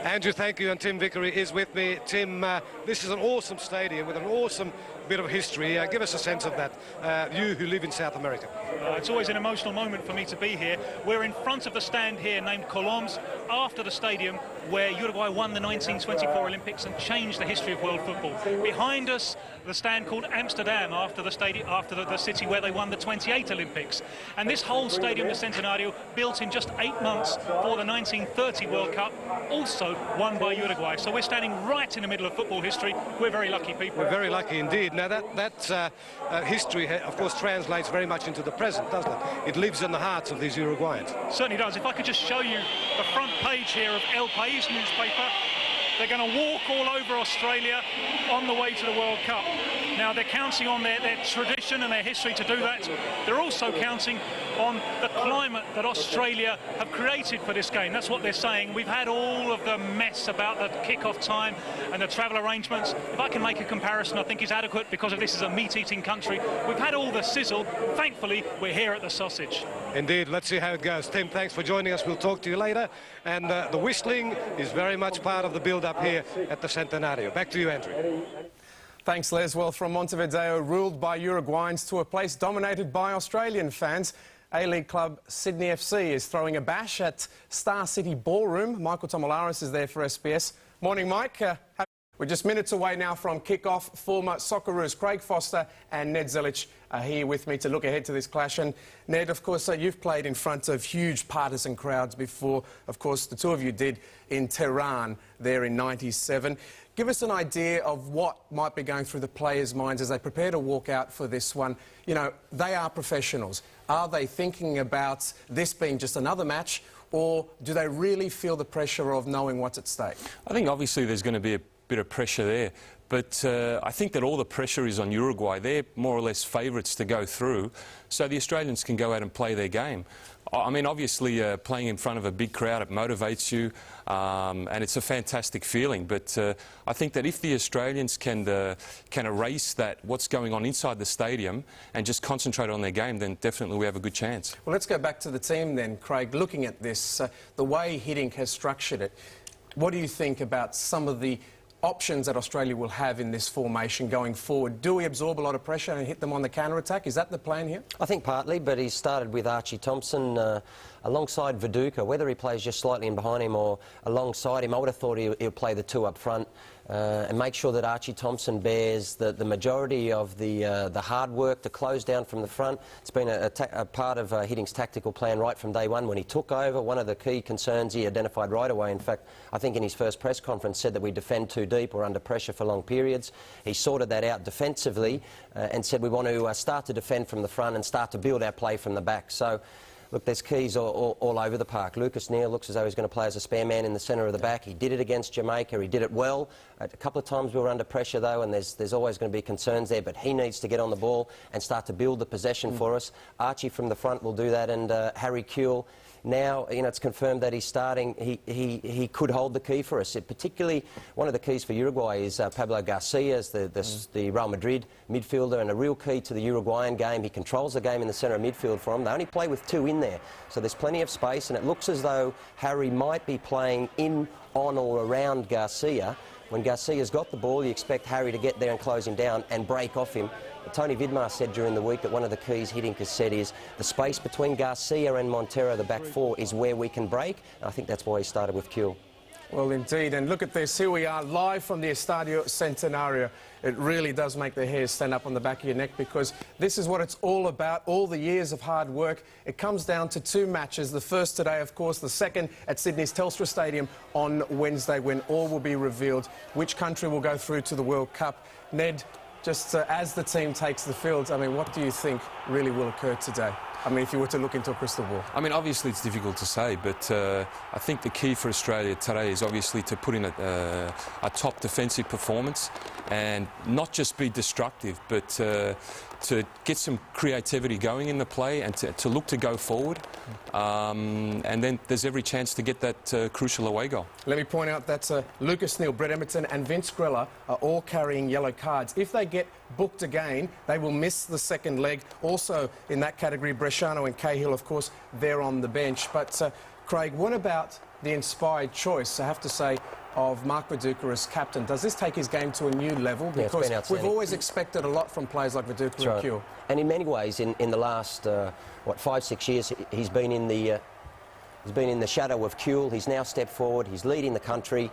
Andrew, thank you, and Tim Vickery is with me. Tim, this is an awesome stadium with an awesome bit of history. Give us a sense of that, you who live in South America. It's always an emotional moment for me to be here. We're in front of the stand here named Colom's, after the stadium where Uruguay won the 1924 Olympics and changed the history of world football. Behind us, the stand called Amsterdam, after the stadium, after the city where they won the 28 Olympics. And this whole stadium, the Centenario, built in just 8 months for the 1930 World Cup, also won by Uruguay. So we're standing right in the middle of football history. We're very lucky people. We're very lucky indeed. Now that history, of course, translates very much into the present, doesn't it? It lives in the hearts of these Uruguayans. Certainly does. If I could just show you the front page here of El País newspaper. They're going to walk all over Australia on the way to the World Cup. Now, they're counting on their tradition and their history to do that. They're also counting on the climate that Australia have created for this game. That's what they're saying. We've had all of the mess about the kick-off time and the travel arrangements. If I can make a comparison, I think it's adequate because of this is a meat-eating country. We've had all the sizzle. Thankfully, we're here at the sausage. Indeed. Let's see how it goes. Tim, thanks for joining us. We'll talk to you later. And the whistling is very much part of the build-up here at the Centenario. Back to you, Andrew. Thanks, Les. Well, from Montevideo, ruled by Uruguayans, to a place dominated by Australian fans, A-League club Sydney FC is throwing a bash at Star City Ballroom. Michael Tomalaris is there for SBS. Morning, Mike. We're just minutes away now from kick-off. Former Socceroos Craig Foster and Ned Zelic are here with me to look ahead to this clash. And Ned, of course, you've played in front of huge partisan crowds before. Of course, the two of you did in Tehran there in '97. Give us an idea of what might be going through the players' minds as they prepare to walk out for this one. You know, they are professionals. Are they thinking about this being just another match, or do they really feel the pressure of knowing what's at stake? I think obviously there's going to be a bit of pressure there, but I think that all the pressure is on Uruguay. They're more or less favourites to go through, so the Australians can go out and play their game. I mean, obviously playing in front of a big crowd, it motivates you, and it's a fantastic feeling. But I think that if the Australians can erase that, what's going on inside the stadium, and just concentrate on their game, then definitely we have a good chance. Well, let's go back to the team then, Craig. Looking at this, the way Hiddink has structured it, what do you think about some of the options that Australia will have in this formation going forward? Do we absorb a lot of pressure and hit them on the counter-attack? Is that the plan here? I think partly, but he started with Archie Thompson alongside Viduka. Whether he plays just slightly in behind him or alongside him, I would have thought he'll play the two up front and make sure that Archie Thompson bears the majority of the hard work to close down from the front. It's been a part of Hiddink's tactical plan right from day one when he took over. One of the key concerns he identified right away, in fact, I think in his first press conference, said that we defend too deep or under pressure for long periods. He sorted that out defensively and said we want to start to defend from the front and start to build our play from the back. So, look, there's keys all over the park. Lucas Neal looks as though he's going to play as a spare man in the centre of the back. He did it against Jamaica. He did it well. A couple of times we were under pressure, though, and there's always going to be concerns there, but he needs to get on the ball and start to build the possession for us. Archie from the front will do that, and Harry Kuhl. Now, you know, it's confirmed that he's starting. He could hold the key for us. Particularly, one of the keys for Uruguay is Pablo Garcia, the Real Madrid midfielder, and a real key to the Uruguayan game. He controls the game in the centre of midfield for them. They only play with two in there, so there's plenty of space, and it looks as though Harry might be playing in, on or around Garcia. When Garcia's got the ball, you expect Harry to get there and close him down and break off him. But Tony Vidmar said during the week that one of the keys Hiddink has said is the space between Garcia and Montero, the back four, is where we can break. And I think that's why he started with Kuhl. Well, indeed, and look at this. Here we are live from the Estadio Centenario. It really does make the hairs stand up on the back of your neck, because this is what it's all about, all the years of hard work. It comes down to two matches. The first today, of course, the second at Sydney's Telstra Stadium on Wednesday, when all will be revealed. Which country will go through to the World Cup? Ned, just as the team takes the field, I mean, what do you think really will occur today? I mean, if you were to look into a crystal ball. I mean, obviously it's difficult to say, but I think the key for Australia today is obviously to put in a top defensive performance and not just be destructive, but to get some creativity going in the play and to look to go forward. And then there's every chance to get that crucial away goal. Let me point out that Lucas Neal, Brett Emerton and Vince Grella are all carrying yellow cards. If they get booked again, they will miss the second leg. Also in that category, Bresciano and Cahill, of course, they're on the bench. But Craig, what about the inspired choice, I have to say, of Mark Viduka as captain? Does this take his game to a new level? Because we've always expected a lot from players like Viduka and Kuehl. And in many ways, in the last, 5-6 years, he's been in the shadow of Kuehl. He's now stepped forward. He's leading the country.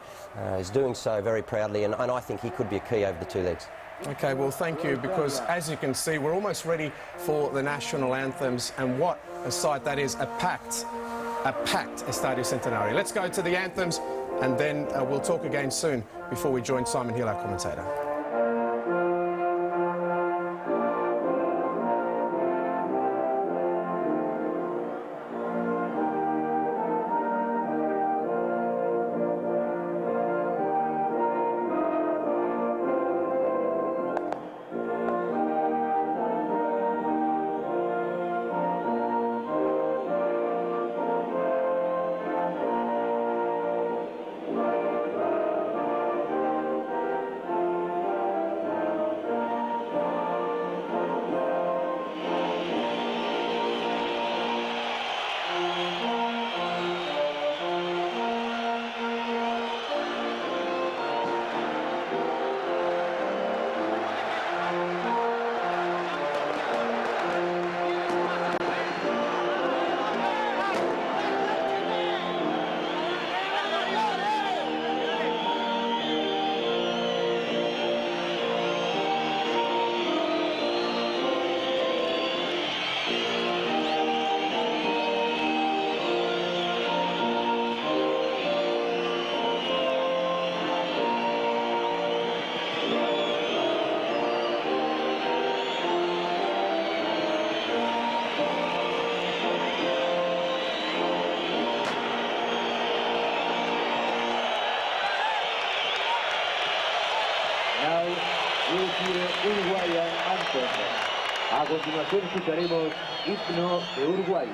He's doing so very proudly, and I think he could be a key over the two legs. OK, well, thank you, because as you can see, we're almost ready for the national anthems, and what a sight that is, a packed Estadio Centenario. Let's go to the anthems, and then we'll talk again soon before we join Simon Hill, our commentator. Uruguayan Anthem. A continuación escucharemos Himno de Uruguay.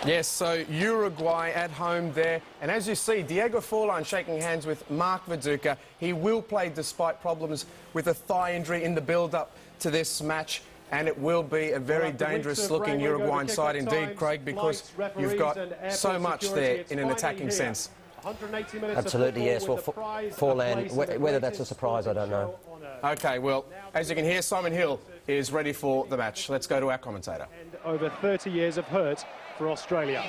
Yes, so Uruguay at home there. And as you see, Diego Forlan shaking hands with Mark Viduka. He will play despite problems with a thigh injury in the build-up to this match, and it will be a very dangerous-looking Uruguayan side indeed, Craig, because you've got so much there in an attacking sense. Absolutely, yes. Well, Forlan, whether that's a surprise, I don't know. OK, well, as you can hear, Simon Hill is ready for the match. Let's go to our commentator. And over 30 years of hurt for Australia.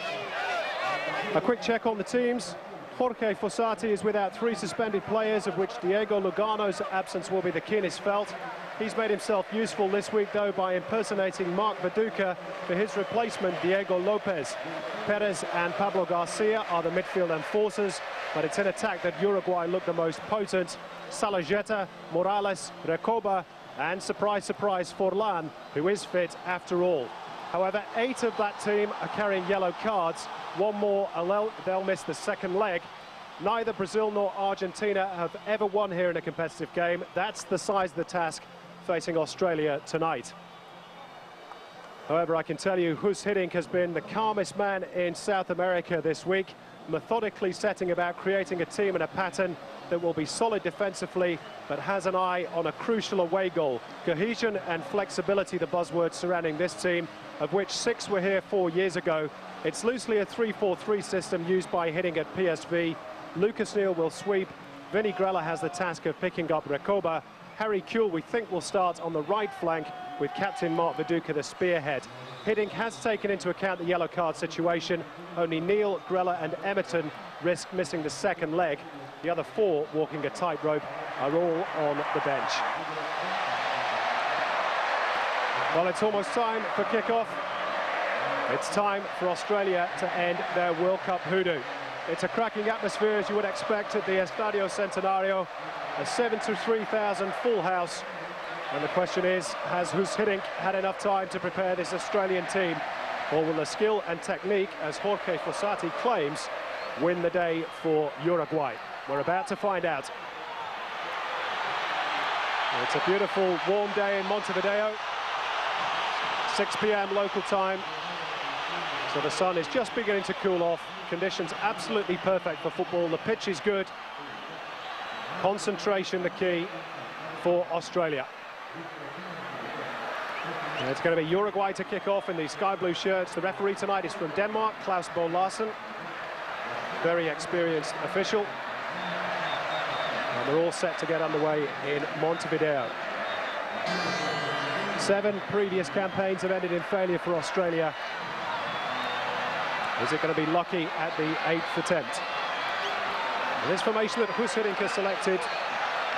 A quick check on the teams. Jorge Fossati is without 3 suspended players, of which Diego Lugano's absence will be the keenest felt. He's made himself useful this week, though, by impersonating Mark Viduka for his replacement, Diego Lopez. Perez and Pablo Garcia are the midfield enforcers, but it's in attack that Uruguay look the most potent. Salajeta, Morales, Recoba, and surprise, surprise, Forlan, who is fit after all. However, 8 of that team are carrying yellow cards. 1 more, they'll miss the second leg. Neither Brazil nor Argentina have ever won here in a competitive game. That's the size of the task facing Australia tonight. However, I can tell you, Guus Hiddink has been the calmest man in South America this week, methodically setting about creating a team and a pattern that will be solid defensively, but has an eye on a crucial away goal. Cohesion and flexibility, the buzzwords surrounding this team, of which 6 were here 4 years ago. It's loosely a 3-4-3 system used by Hiddink at PSV. Lucas Neal will sweep. Vinny Grella has the task of picking up Recoba. Harry Kewell, we think, will start on the right flank with captain Mark Viduka the spearhead. Hiddink has taken into account the yellow card situation. Only Neal, Grella and Emerton risk missing the second leg. The other 4 walking a tightrope are all on the bench. Well, it's almost time for kick-off. It's time for Australia to end their World Cup hoodoo. It's a cracking atmosphere, as you would expect, at the Estadio Centenario. A 73,000 full house. And the question is, has Guus Hiddink had enough time to prepare this Australian team? Or will the skill and technique, as Jorge Fossati claims, win the day for Uruguay? We're about to find out. It's a beautiful, warm day in Montevideo. 6 p.m. local time. So the sun is just beginning to cool off. Conditions absolutely perfect for football. The pitch is good. Concentration the key for Australia. And it's going to be Uruguay to kick off in the sky blue shirts. The referee tonight is from Denmark, Klaus Bo Larsen. Very experienced official. And they're all set to get underway in Montevideo. 7 previous campaigns have ended in failure for Australia. Is it going to be lucky at the 8th attempt? And this formation that Guus Hiddink has selected,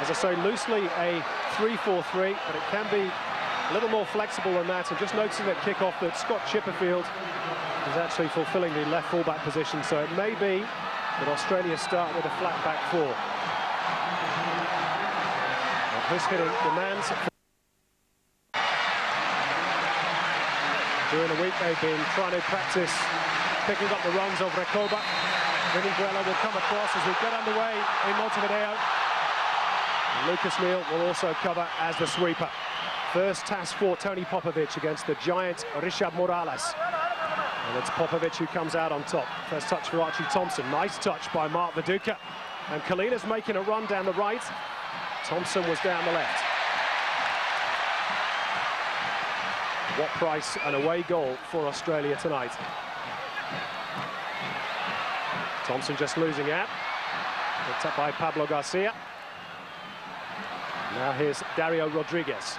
as I say, loosely a 3-4-3, but it can be a little more flexible than that. And just noticing at kick-off that Scott Chipperfield is actually fulfilling the left full-back position, so it may be that Australia start with a flat back 4. Guus Hiddink demands. During the week they've been trying to practice picking up the runs of Recoba. Vinny Grella will come across as we get underway in Montevideo. And Lucas Neal will also cover as the sweeper. First task for Tony Popovic against the giant Richard Morales. And it's Popovic who comes out on top. First touch for Archie Thompson. Nice touch by Mark Viduka. And Kalina's making a run down the right. Thompson was down the left. What price an away goal for Australia tonight? Thompson just losing out. Picked up by Pablo Garcia. Now here's Dario Rodriguez.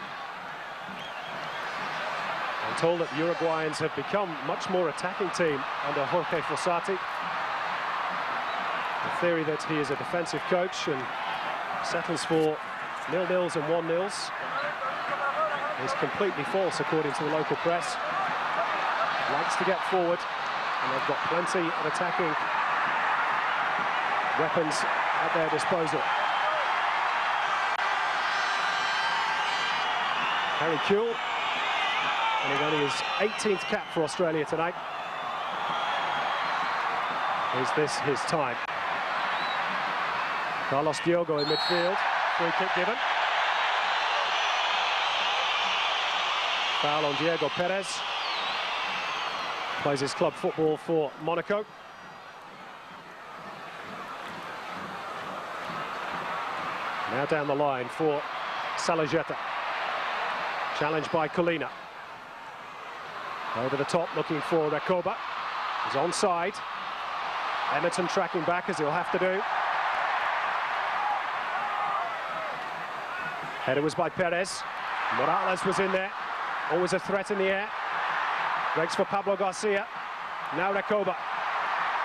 I'm told that the Uruguayans have become much more attacking team under Jorge Fossati. The theory that he is a defensive coach and settles for 0-0s and 1-0s is completely false, according to the local press. Likes to get forward, and they've got plenty of attacking weapons at their disposal. Harry Kewell, winning only his 18th cap for Australia tonight. Is this his time? Carlos Diogo in midfield, free kick given. Foul on Diego Perez. Plays his club football for Monaco. Now down the line for Salajeta. Challenged by Colina. Over the top, looking for Recoba. He's onside. Emerton tracking back, as he'll have to do. Header was by Perez. Morales was in there. Always a threat in the air. Breaks for Pablo Garcia. Now Recoba.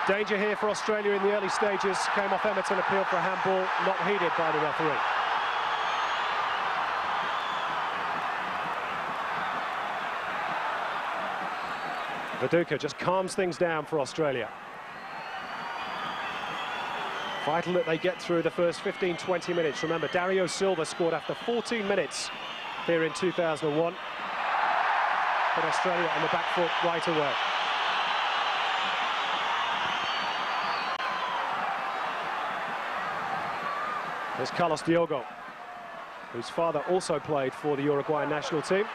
Danger here for Australia in the early stages. Came off Emerton, appealed for a handball, not heeded by the referee. Viduka just calms things down for Australia. Vital that they get through the first 15-20 minutes. Remember, Dario Silva scored after 14 minutes here in 2001. Put Australia on the back foot right away. There's Carlos Diogo, whose father also played for the Uruguayan national team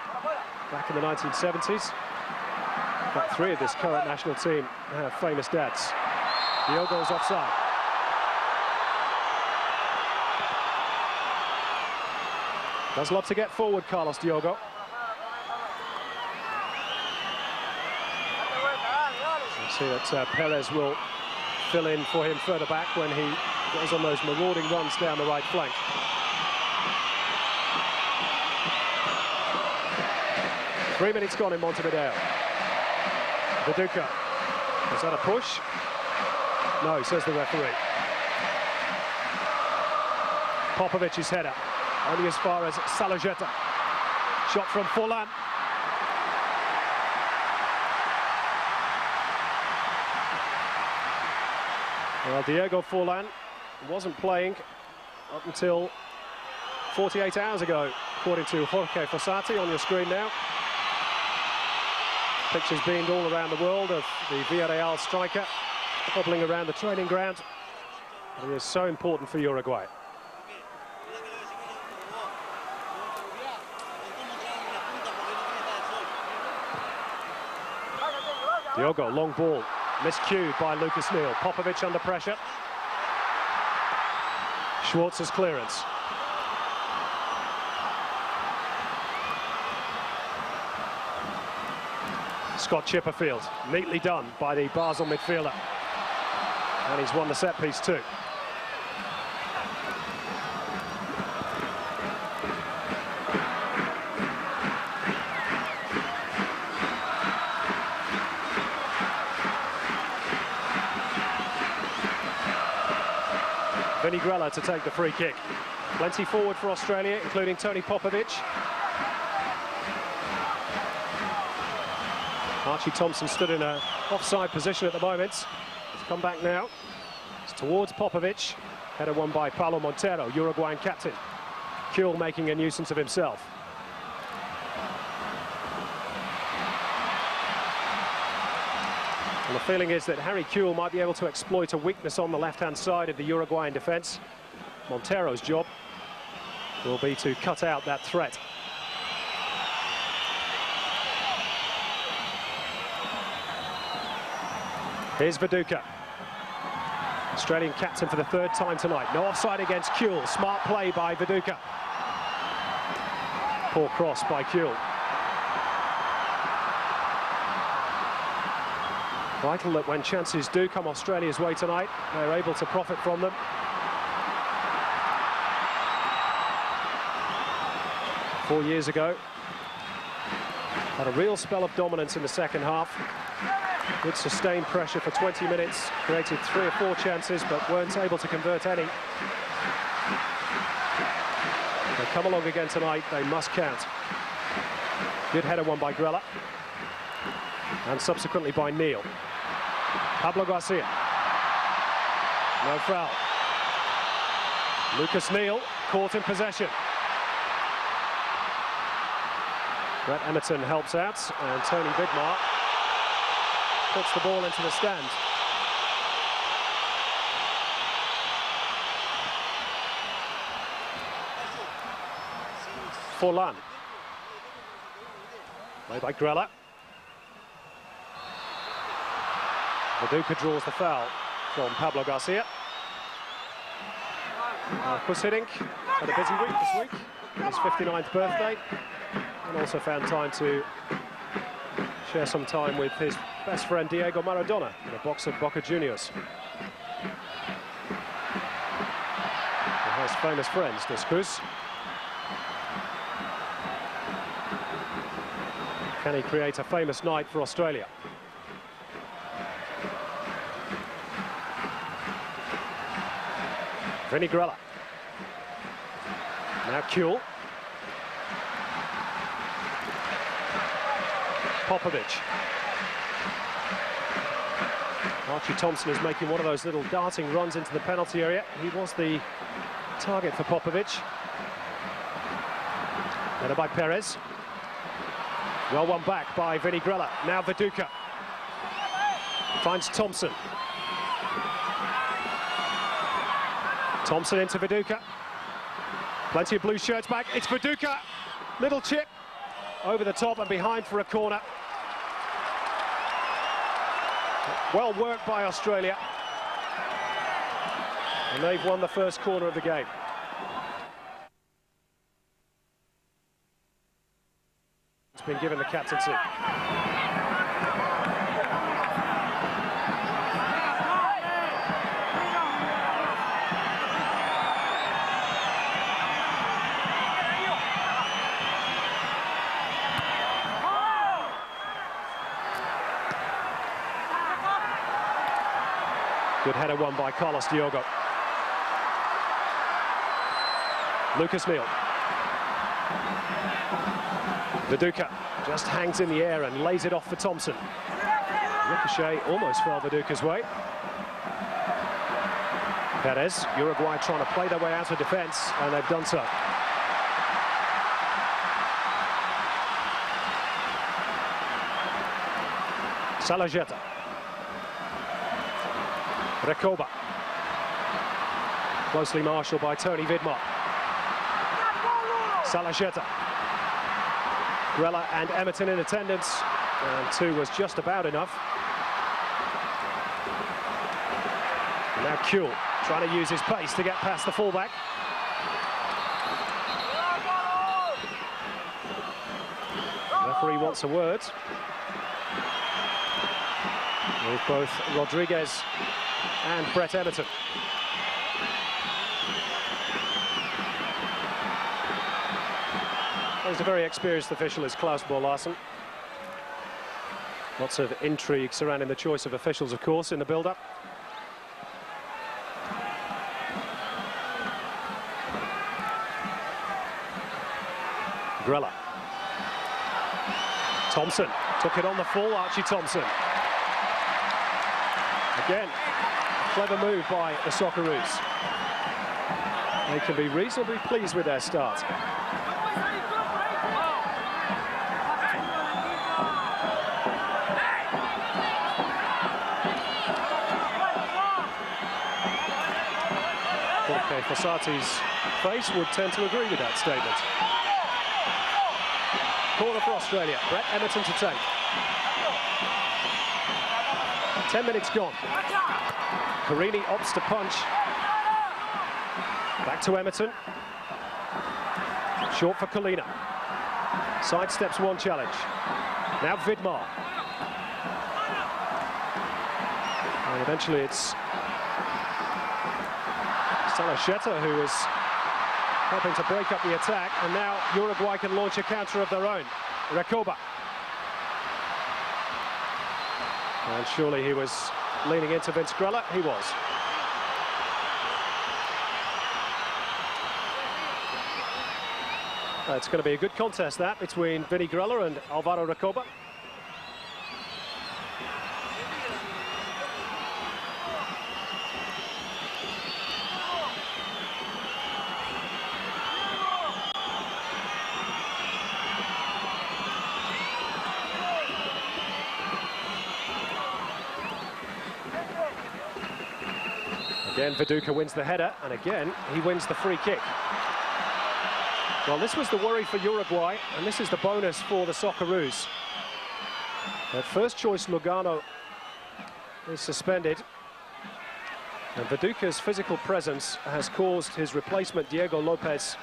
back in the 1970s. In fact, 3 of this current national team have famous dads. Diogo's offside. Does love to get forward, Carlos Diogo. You see that Perez will fill in for him further back when he goes on those marauding runs down the right flank. Three minutes gone in Montevideo. Viduka. Is that a push? No, says the referee. Popovic's header. Only as far as Salajeta. Shot from Forlan. Well, Diego Forlan wasn't playing up until 48 hours ago, according to Jorge Fossati on your screen now. Pictures beamed all around the world of the Villarreal striker hobbling around the training ground. He is so important for Uruguay. Diogo, long ball, miscued by Lucas Neal. Popovic under pressure. Schwartz's clearance. Scott Chipperfield, neatly done by the Basel midfielder. And he's won the set piece too. Vinny Grella to take the free kick. Plenty forward for Australia, including Tony Popovic. Archie Thompson stood in an offside position at the moment. He's come back now. It's towards Popovic. Header won by Paulo Montero, Uruguayan captain. Kuehl making a nuisance of himself. And the feeling is that Harry Kuehl might be able to exploit a weakness on the left-hand side of the Uruguayan defence. Montero's job will be to cut out that threat. Here's Viduka. Australian captain for the third time tonight. No offside against Kuehl. Smart play by Viduka. Poor cross by Kuehl. Vital that when chances do come Australia's way tonight, they're able to profit from them. Four years ago, had a real spell of dominance in the second half. Good sustained pressure for 20 minutes, created 3 or 4 chances, but weren't able to convert any. They come along again tonight, they must count. Good header won by Grella, and subsequently by Neal. Pablo Garcia. No foul. Lucas Neal caught in possession. Brett Emerton helps out, and Tony Vidmar puts the ball into the stand. Forlan. Played by Grella. Viduka draws the foul from Pablo Garcia. Chris Hiddink had a busy week this week. His 59th birthday. and also found time to share some time with his best friend Diego Maradona in a box of Boca Juniors. He has famous friends, does Cruz. Can he create a famous night for Australia? Vinny Grella. Now Kuhl. Popovic. Archie Thompson is making one of those little darting runs into the penalty area. He was the target for Popovic. Header by Perez. Well won back by Vinny Grella. Now Viduka. Finds Thompson. Thompson into Viduka. Plenty of blue shirts back. It's Viduka. Little chip. Over the top and behind for a corner. Well worked by Australia. And they've won the first corner of the game. It's been given the captaincy. Good header won by Carlos Diogo. Lucas Neal. Viduka just hangs in the air and lays it off for Thompson. Ricochet almost fell Viduka's way. Perez, Uruguay trying to play their way out of defence, and they've done so. Salajeta. Recoba. Closely marshalled by Tony Vidmar. Salajeta. Grella and Emerton in attendance, and 2 was just about enough. And now Kuhl trying to use his pace to get past the fullback. The referee wants a word. With both Rodriguez and Brett Emerton. He's a very experienced official, is Klaus Bo-Larsen. Lots of intrigue surrounding the choice of officials, of course, in the build-up. Grella. Thompson took it on the full, Archie Thompson. Again, clever move by the Socceroos. They can be reasonably pleased with their start. Jorge Fossati's face would tend to agree with that statement. Corner for Australia. Brett Emerton to take. 10 minutes gone. Carini opts to punch. Back to Emerton. Short for Colina. Sidesteps one challenge. Now Vidmar. And eventually it's Salajeta who is helping to break up the attack, and now Uruguay can launch a counter of their own. Recoba. And surely he was leaning into Vince Grella. He was. It's going to be a good contest, that, between Vinny Grella and Alvaro Recoba. Again, Viduka wins the header, and again, he wins the free kick. Well, this was the worry for Uruguay, and this is the bonus for the Socceroos. Their first choice, Lugano, is suspended. And Viduka's physical presence has caused his replacement, Diego Lopez,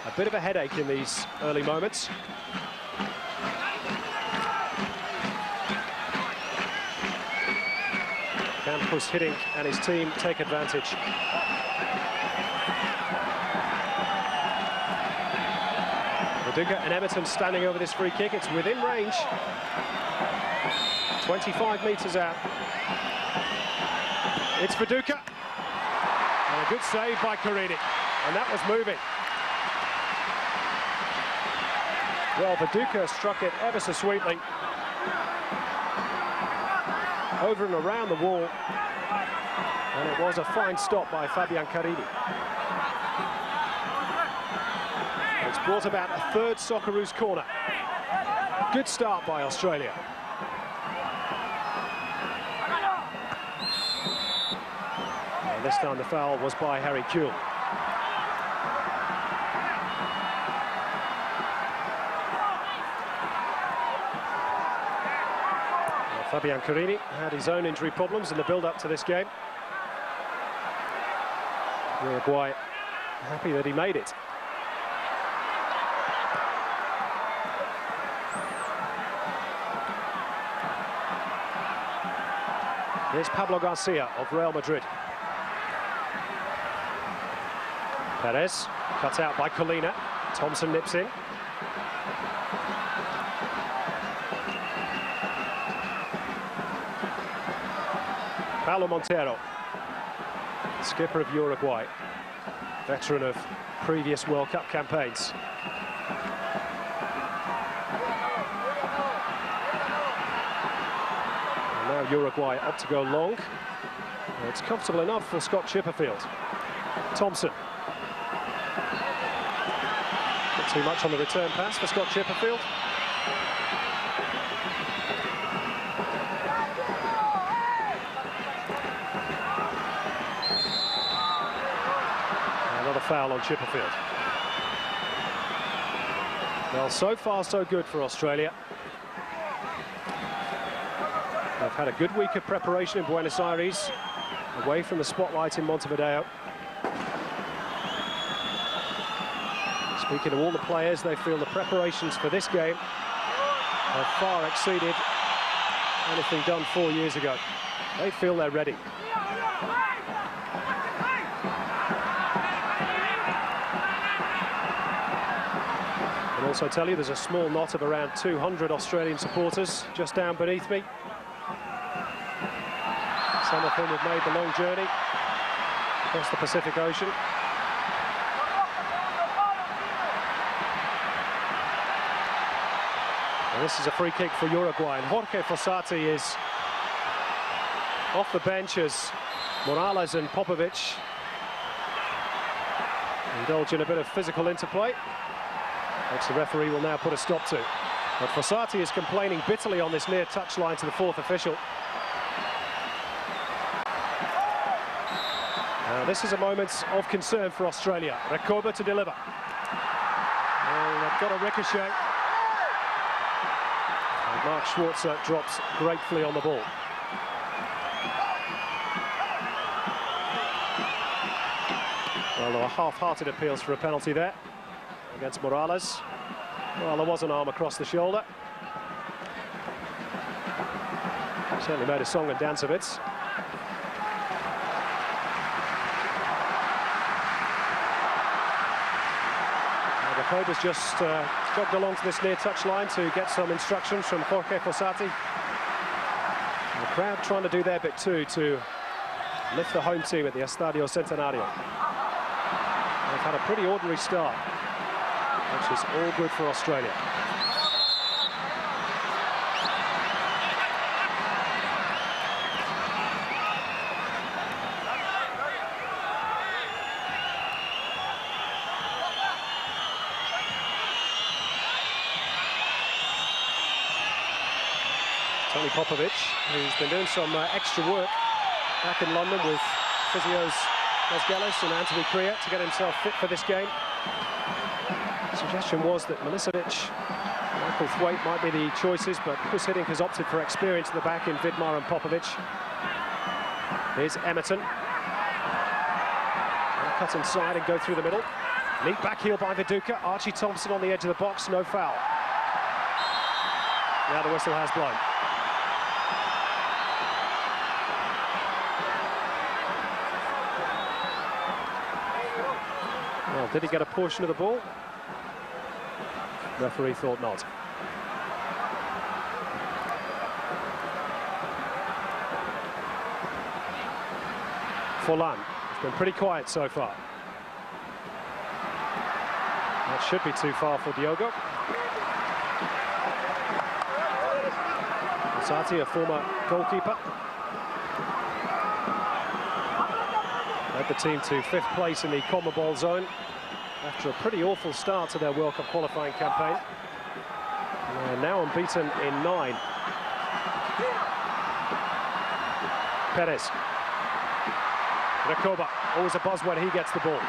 a bit of a headache in these early moments. Can Guus Hiddink and his team take advantage? Viduka and Emerton standing over this free kick. It's within range. 25 metres out. It's Viduka. And a good save by Carini. And that was moving. Well, Viduka struck it ever so sweetly. Over and around the wall. And it was a fine stop by Fabian Carini. It's brought about a third Socceroos corner. Good start by Australia. And this time the foul was by Harry Kuehl. Fabian Carini had his own injury problems in the build-up to this game. Uruguay happy that he made it. Here's Pablo Garcia of Real Madrid. Perez, cut out by Colina. Thompson nips in. Paulo Montero, skipper of Uruguay, veteran of previous World Cup campaigns. And now Uruguay up to go long. It's comfortable enough for Scott Chipperfield. Thompson. Not too much on the return pass for Scott Chipperfield. Foul on Chipperfield. Well, so far so good for Australia. They've had a good week of preparation in Buenos Aires, away from the spotlight in Montevideo. Speaking to all the players, they feel the preparations for this game have far exceeded anything done 4 years ago. They feel they're ready. Also tell you there's a small knot of around 200 Australian supporters just down beneath me. Some of whom have made the long journey across the Pacific Ocean. And this is a free kick for Uruguay, and Jorge Fossati is off the bench as Morales and Popovic indulge in a bit of physical interplay, which the referee will now put a stop to. But Fossati is complaining bitterly on this near touchline to the fourth official. This is a moment of concern for Australia. Recoba to deliver. And they've got a ricochet. And Mark Schwarzer drops gratefully on the ball. Well, there were half-hearted appeals for a penalty there against Morales. Well, there was an arm across the shoulder. Certainly made a song and dance of it. Recoba's just jogged along to this near touchline to get some instructions from Jorge Fossati. And the crowd trying to do their bit too to lift the home team at the Estadio Centenario. They've had a pretty ordinary start, which is all good for Australia. Tony Popovic, who's been doing some extra work back in London with physios Mosgelis and Anthony Crea to get himself fit for this game. The suggestion was that Milicevic and Michael Thwaite might be the choices, but Guus Hiddink has opted for experience at the back in Vidmar and Popovic. Here's Emerton. They'll cut inside and go through the middle. Neat back heel by Viduka. Archie Thompson on the edge of the box, no foul. Now the whistle has blown. Well, did he get a portion of the ball? Referee thought not. Forlan has been pretty quiet so far. That should be too far for Diogo. Sati, a former goalkeeper, led the team to 5th place in the CONMEBOL zone after a pretty awful start to their World Cup qualifying campaign. They're now unbeaten in 9. Perez. Recoba, always a buzz when he gets the ball.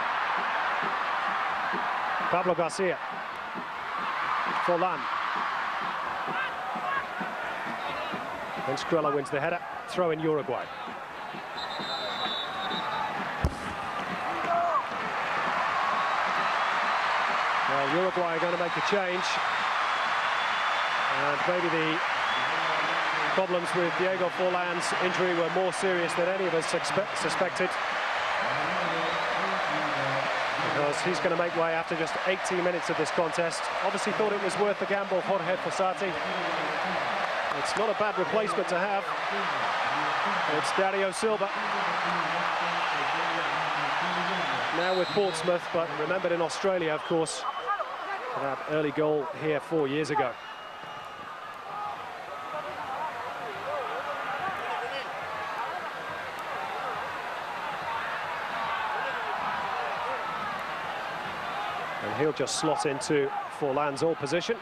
Pablo Garcia. Forlan. And Skrilla wins the header. Throw in Uruguay. Well, Uruguay are going to make a change. And maybe the problems with Diego Forlan's injury were more serious than any of us suspected. Because he's going to make way after just 18 minutes of this contest. Obviously thought it was worth the gamble, Jorge Fossati. It's not a bad replacement to have. It's Dario Silva. Now with Portsmouth, but remembered in Australia, of course, for that early goal here 4 years ago. And he'll just slot into Forlan's old position.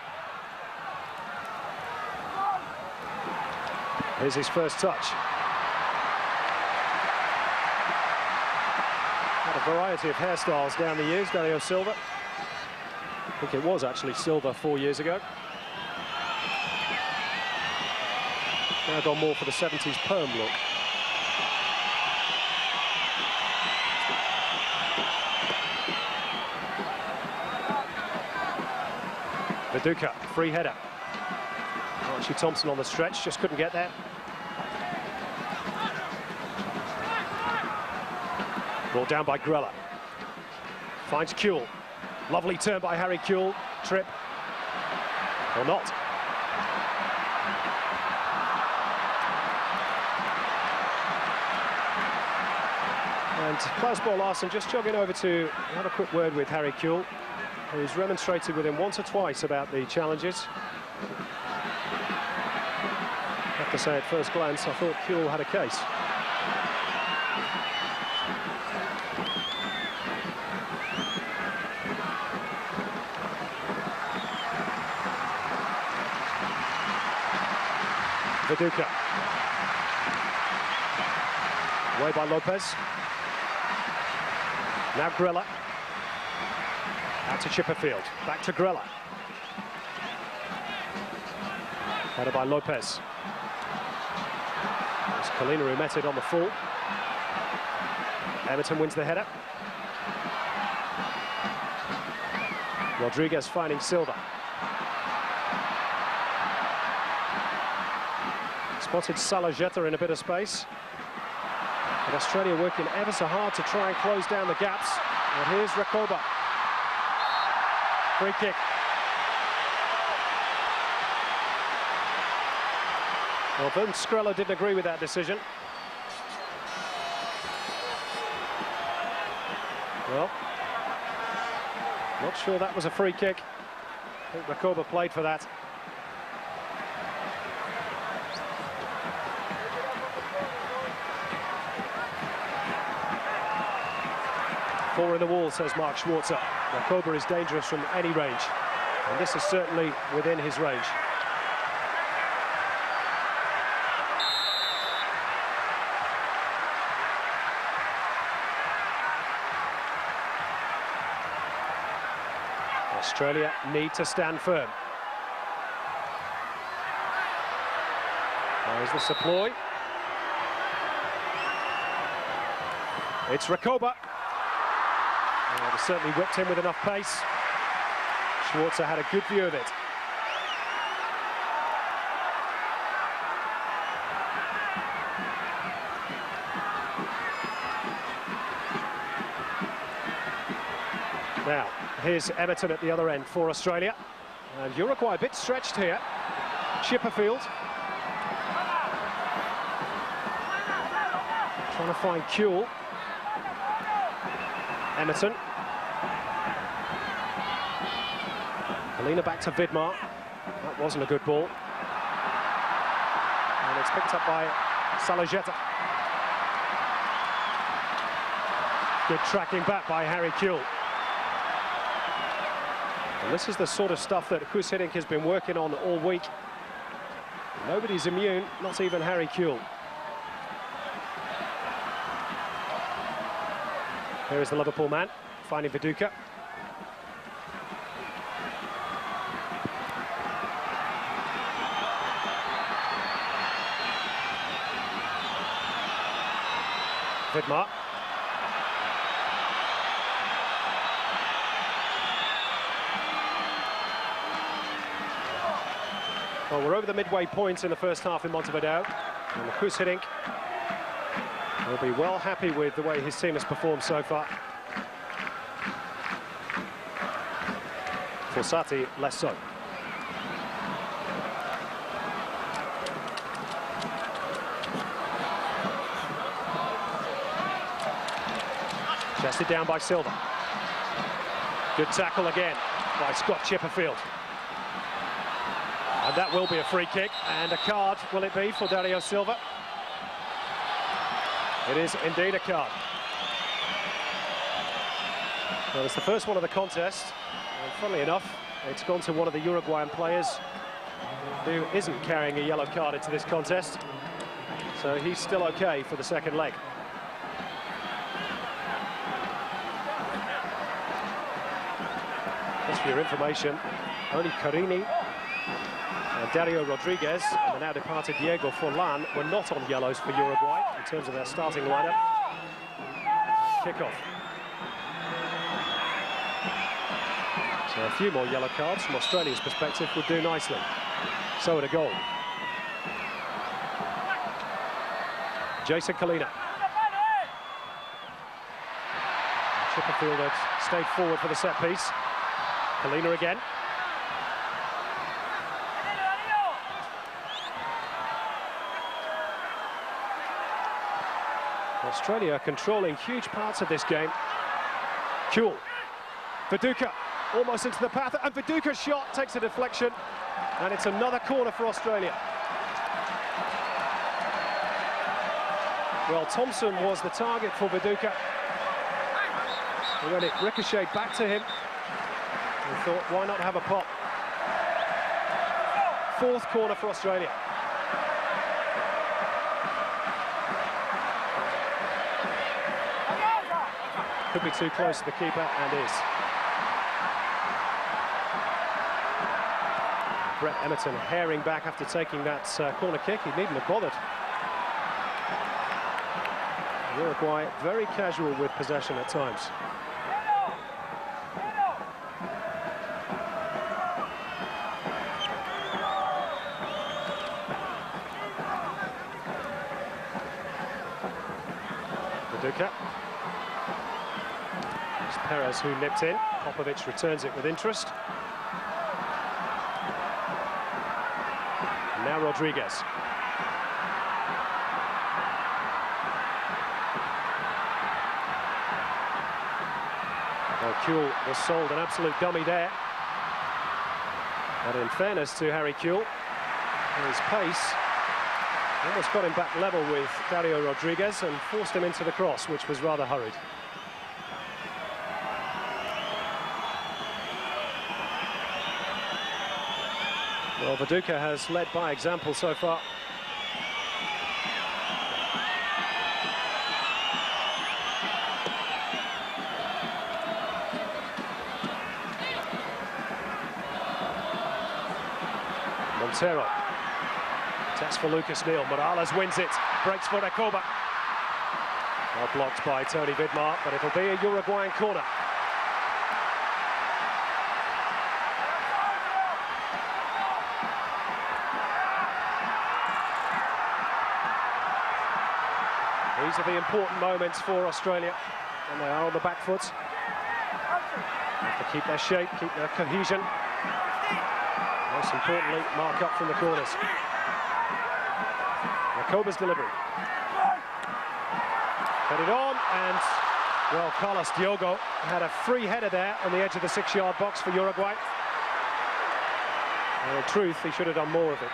Here's his first touch. Had a variety of hairstyles down the years, Dario Silva. I think it was actually Silva 4 years ago. Now gone more for the 70s perm look. Viduka, free header. Archie Thompson on the stretch, just couldn't get there. Ball down by Grella. Finds Kuehl. Lovely turn by Harry Kuehl. Trip. Or not. And Klaus Bo Larsen just jogging over to have a quick word with Harry Kuehl, who's remonstrated with him once or twice about the challenges. I have to say, at first glance, I thought Kuehl had a case. Viduka. Away by Lopez. Now Grella. Out to Chipperfield. Back to Grella. Headed by Lopez. It's Kalina who met it on the full. Everton wins the header. Rodriguez finding Silva. Spotted Salajeta in a bit of space. But Australia working ever so hard to try and close down the gaps. And here's Recoba. Free kick. Well, Boom Skrilla didn't agree with that decision. Well, not sure that was a free kick. I think Recoba played for that. Four in the wall, says Mark Schwarzer. Recoba is dangerous from any range, and this is certainly within his range. Australia need to stand firm. There's the supply. It's Recoba. Well, they certainly whipped in with enough pace. Schwarzer had a good view of it. Now, here's Everton at the other end for Australia. And Uruguay a bit stretched here. Chipperfield. Trying to find Kuehl. Emerton. Alina back to Vidmar. That wasn't a good ball. And it's picked up by Salajeta. Good tracking back by Harry Kuehl. And this is the sort of stuff that Guus Hiddink has been working on all week. Nobody's immune, not even Harry Kuehl. Here is the Liverpool man, finding Viduka. Vidmar. Well, we're over the midway point in the first half in Montevideo, and Guus Hiddink will be well happy with the way his team has performed so far. Fossati, less so. Chested down by Silva. Good tackle again by Scott Chipperfield. And that will be a free kick, and a card will it be for Dario Silva? It is indeed a card. Well, it's the first one of the contest, and funnily enough, it's gone to one of the Uruguayan players who isn't carrying a yellow card into this contest, so he's still okay for the second leg. Just for your information, only Carini and Dario Rodriguez and the now departed Diego Forlan were not on yellows for Uruguay in terms of their starting lineup. Kick-off. So a few more yellow cards from Australia's perspective would do nicely. So at a goal. Jason Kalina. Chipperfield had stayed forward for the set piece. Kalina again. Australia controlling huge parts of this game. Kuehl. Viduka almost into the path, and Viduka's shot takes a deflection, and it's another corner for Australia. Well, Thompson was the target for Viduka, and when it ricocheted back to him, he thought, why not have a pop? Fourth corner for Australia. Could be too close to the keeper, and is. Brett Emerton herring back after taking that corner kick. He needn't have bothered. Uruguay very casual with possession at times. Viduka. It's Perez who nipped in. Popovic returns it with interest. And now Rodriguez. Well, Kuehl was sold an absolute dummy there. But in fairness to Harry Kuehl, his pace almost got him back level with Dario Rodriguez and forced him into the cross, which was rather hurried. Well, Viduka has led by example so far. Montero. Test for Lucas Neal. Morales wins it. Breaks for Recoba. Well blocked by Tony Vidmar, but it'll be a Uruguayan corner. These are the important moments for Australia, and they are on the back foot. Have to keep their shape, keep their cohesion. Most importantly, mark up from the corners. Rakoba's delivery. Cut it on, and, well, Carlos Diogo had a free header there on the edge of the 6-yard box for Uruguay. And in truth, he should have done more of it.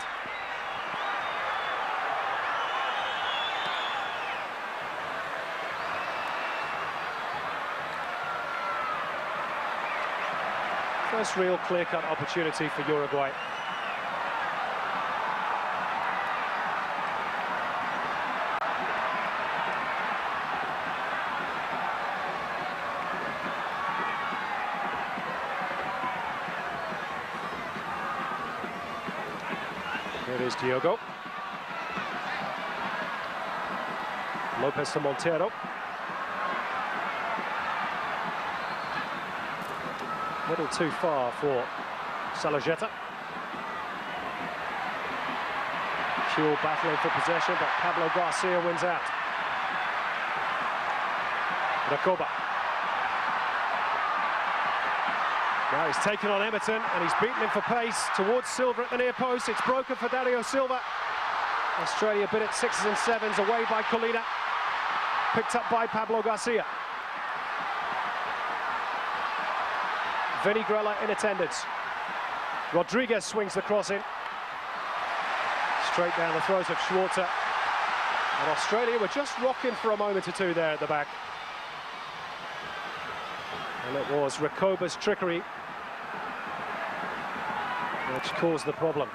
First real clear-cut opportunity for Uruguay. Here it is Diogo. Lopez to Montero. A little too far for Salajeta. Kuhl battling for possession, but Pablo Garcia wins out. Rakoba. Now he's taken on Emerton, and he's beaten him for pace towards Silva at the near post. It's broken for Dario Silva. Australia bid at 6s and 7s, away by Colina. Picked up by Pablo Garcia. Vinny Grella in attendance. Rodriguez swings the cross in. Straight down the throat of Schwarzer. And Australia were just rocking for a moment or two there at the back. And it was Rakoba's trickery which caused the problem.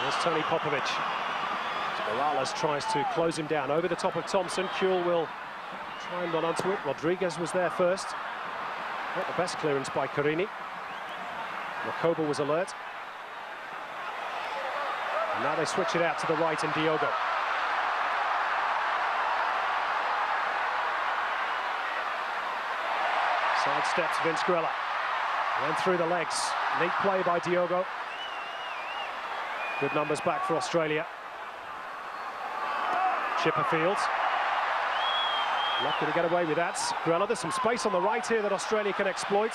There's Tony Popovic. Morales tries to close him down over the top of Thompson. Kuhl will try and run onto it. Rodriguez was there first. Not the best clearance by Carini. Rakoba was alert. And now they switch it out to the right in Diogo. Sidesteps Vince Grella. Went through the legs. Neat play by Diogo. Good numbers back for Australia. Chipperfield. Lucky to get away with that. Grella, there's some space on the right here that Australia can exploit.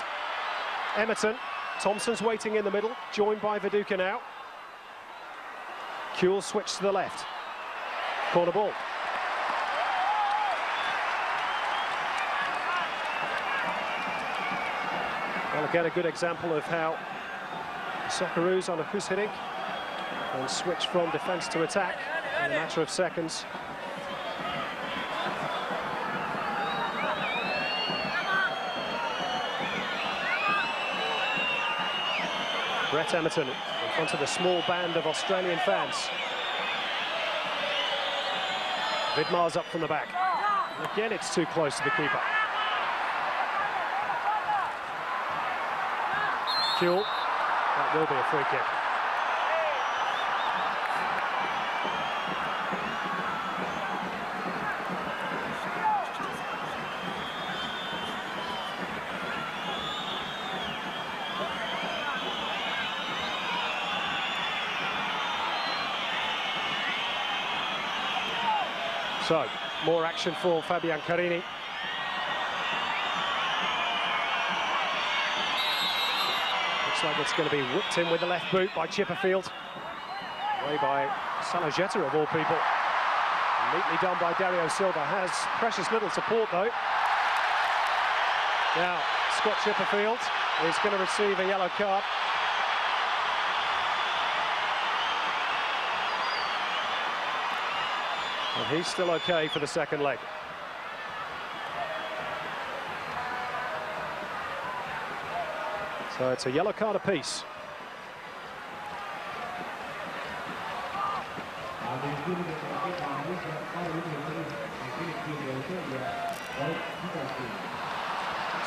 Emerton. Thompson's waiting in the middle, joined by Viduka now. Kuhl switched to the left. Corner ball. Well, again, a good example of how the Socceroos on a Hus Hiddink can switch from defence to attack in a matter of seconds. Brett Emerton in front of the small band of Australian fans. Vidmar's up from the back. And again, it's too close to the keeper. Kuhl. That will be a free kick. So, more action for Fabian Carini. Looks like it's going to be whipped in with the left boot by Chipperfield. Away by Salajeta of all people. Neatly done by Dario Silva. Has precious little support though. Now, Scott Chipperfield is going to receive a yellow card. And he's still okay for the second leg. So it's a yellow card apiece.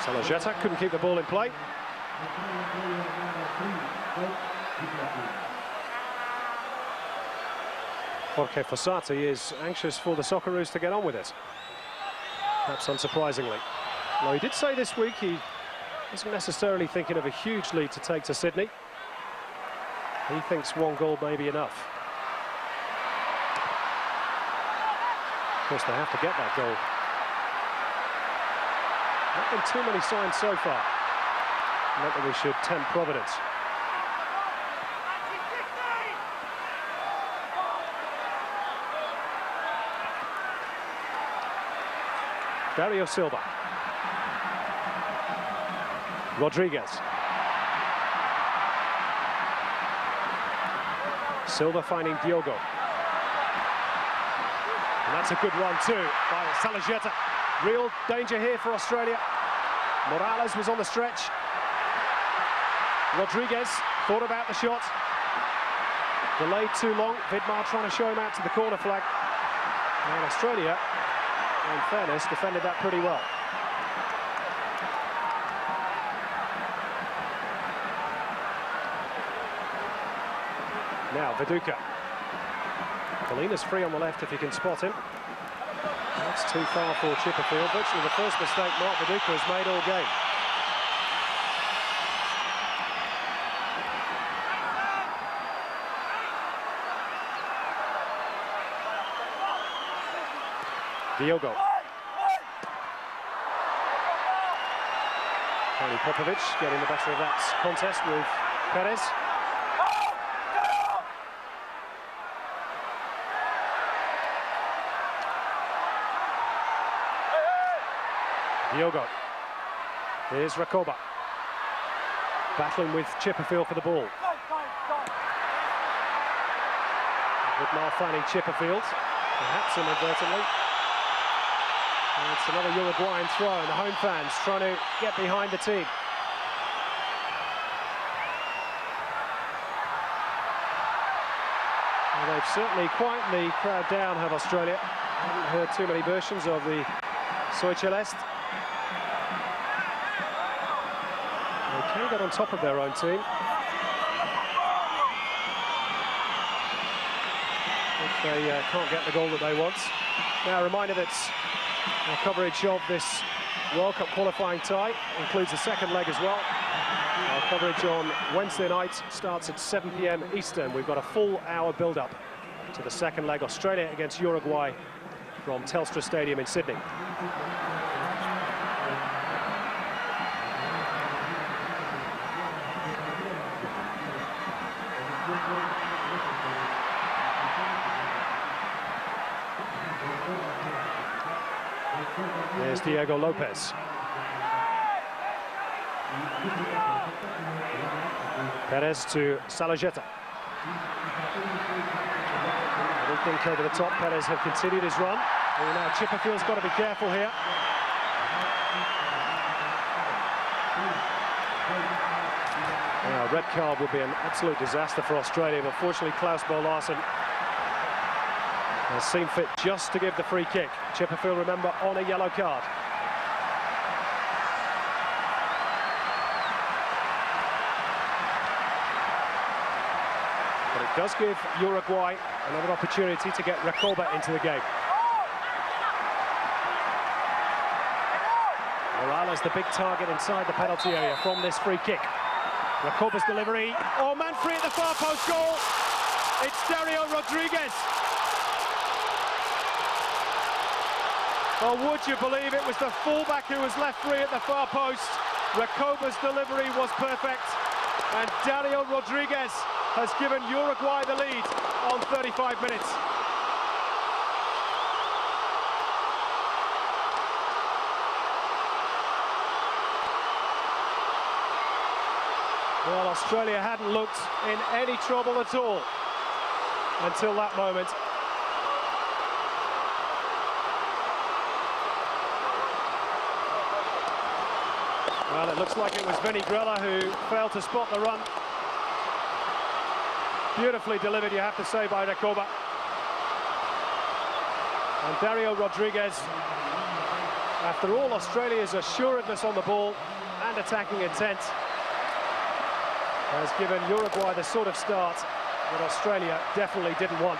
Salajeta couldn't keep the ball in play. Jorge Fossati is anxious for the Socceroos to get on with it. perhaps unsurprisingly. Now, he did say this week he isn't necessarily thinking of a huge lead to take to Sydney. He thinks one goal may be enough. Of course, they have to get that goal. Not been too many signs so far. Not that we should tempt Providence. Dario Silva. Rodriguez. Silva finding Diogo. And that's a good run too by Salajeta. Real danger here for Australia. Morales was on the stretch. Rodriguez thought about the shot. Delayed too long. Vidmar trying to show him out to the corner flag. And Australia, in fairness, defended that pretty well. Now Viduka. Colina's free on the left if you can spot him. That's too far for Chipperfield. Virtually the first mistake Mark Viduka has made all game. Diogo. Tony Popovic getting the better of that contest with Perez. Diogo. Here's Rakoba. Battling with Chipperfield for the ball. Vidmar finding Chipperfield. Perhaps inadvertently. And it's another Uruguayan throw, and the home fans trying to get behind the team. Well, they've certainly quietened the crowd down, have Australia. I haven't heard too many versions of the Soy Celeste. They can get on top of their own team. If they can't get the goal that they want. Now, a reminder that our coverage of this World Cup qualifying tie includes the second leg as well. Our coverage on Wednesday night starts at 7 p.m. Eastern. We've got a full hour build-up to the second leg, Australia against Uruguay from Telstra Stadium in Sydney. There's Diego Lopez. Perez to Salajeta. I don't think over the top. Perez have continued his run. Well, now Chipperfield's got to be careful here. Now, a red card would be an absolute disaster for Australia, but fortunately Klaus Bo Larsen has seen fit just to give the free kick. Chipperfield, remember, on a yellow card. But it does give Uruguay another opportunity to get Rakoba into the game. Morales, the big target inside the penalty area from this free kick. Rakoba's delivery. Oh, man free at the far post goal. It's Dario Rodriguez. Oh, would you believe it was the fullback who was left free at the far post. Rakoba's delivery was perfect. And Dario Rodriguez has given Uruguay the lead on 35 minutes. Well, Australia hadn't looked in any trouble at all until that moment. Well, it looks like it was Vinny Grella who failed to spot the run. Beautifully delivered, you have to say, by Rakoba. And Dario Rodriguez, after all Australia's assuredness on the ball and attacking intent, has given Uruguay the sort of start that Australia definitely didn't want.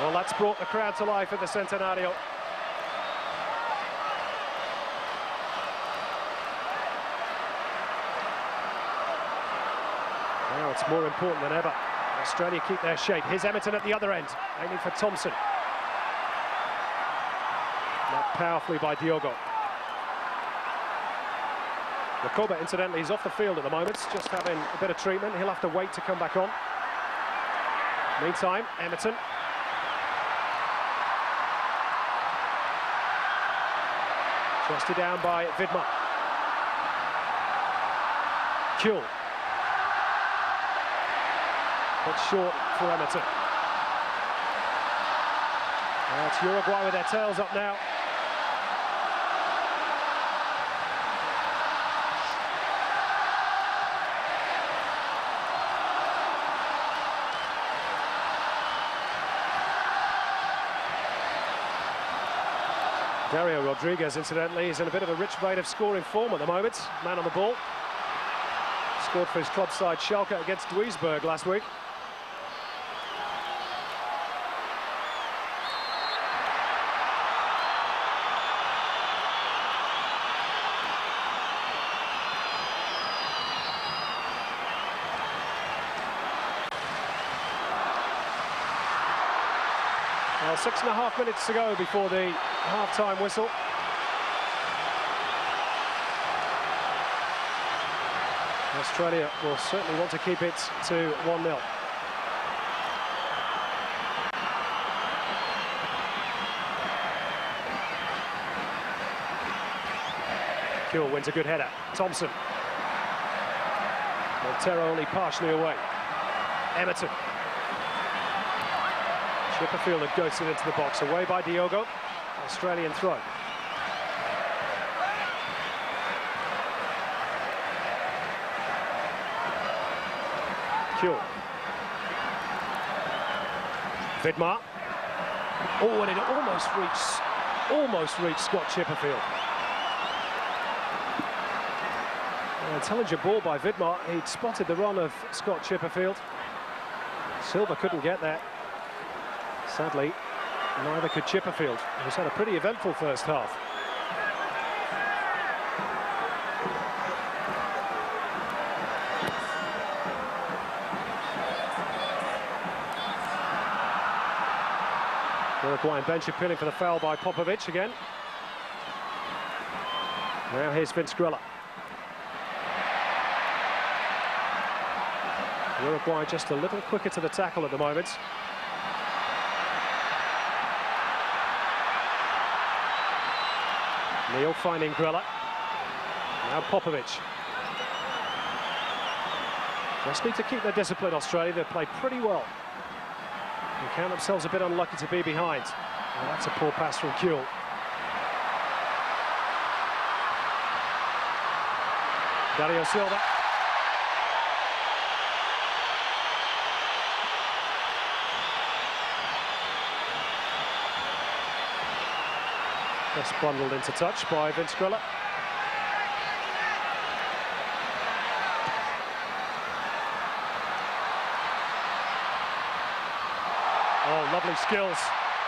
Well, that's brought the crowd to life at the Centenario. Now it's more important than ever. Australia keep their shape. Here's Emerton at the other end, aiming for Thompson. Not powerfully by Diogo. Recoba, incidentally, is off the field at the moment, just having a bit of treatment. He'll have to wait to come back on. Meantime, Emerton. Thrusted down by Vidmar. Kuhl. But short for Emerton. Now it's Uruguay with their tails up now. Dario Rodriguez, incidentally, is in a bit of a rich vein of scoring form at the moment. Man on the ball. Scored for his club side Schalke against Duisburg last week. Well, 6.5 minutes to go before the half-time whistle. Australia will certainly want to keep it to 1-0. Kuhl wins a good header. Thompson. Montero only partially away. Emerton. Chipperfield had ghosted into the box, away by Diogo. Australian throw. Kuhl. Vidmar. Oh, and it almost reached Scott Chipperfield. Intelligent ball by Vidmar. He'd spotted the run of Scott Chipperfield. Silva couldn't get there. Sadly, neither could Chipperfield, who's had a pretty eventful first half. Uruguayan bench appealing for the foul by Popovic again. Now here's Vince Grella. Uruguay just a little quicker to the tackle at the moment. Neil finding Grella. Now Popovic. Just need to keep their discipline, Australia. They've played pretty well. They count themselves a bit unlucky to be behind. Well, that's a poor pass from Kuhl. Dario Silva. Just bundled into touch by Vince Grella. Oh, lovely skills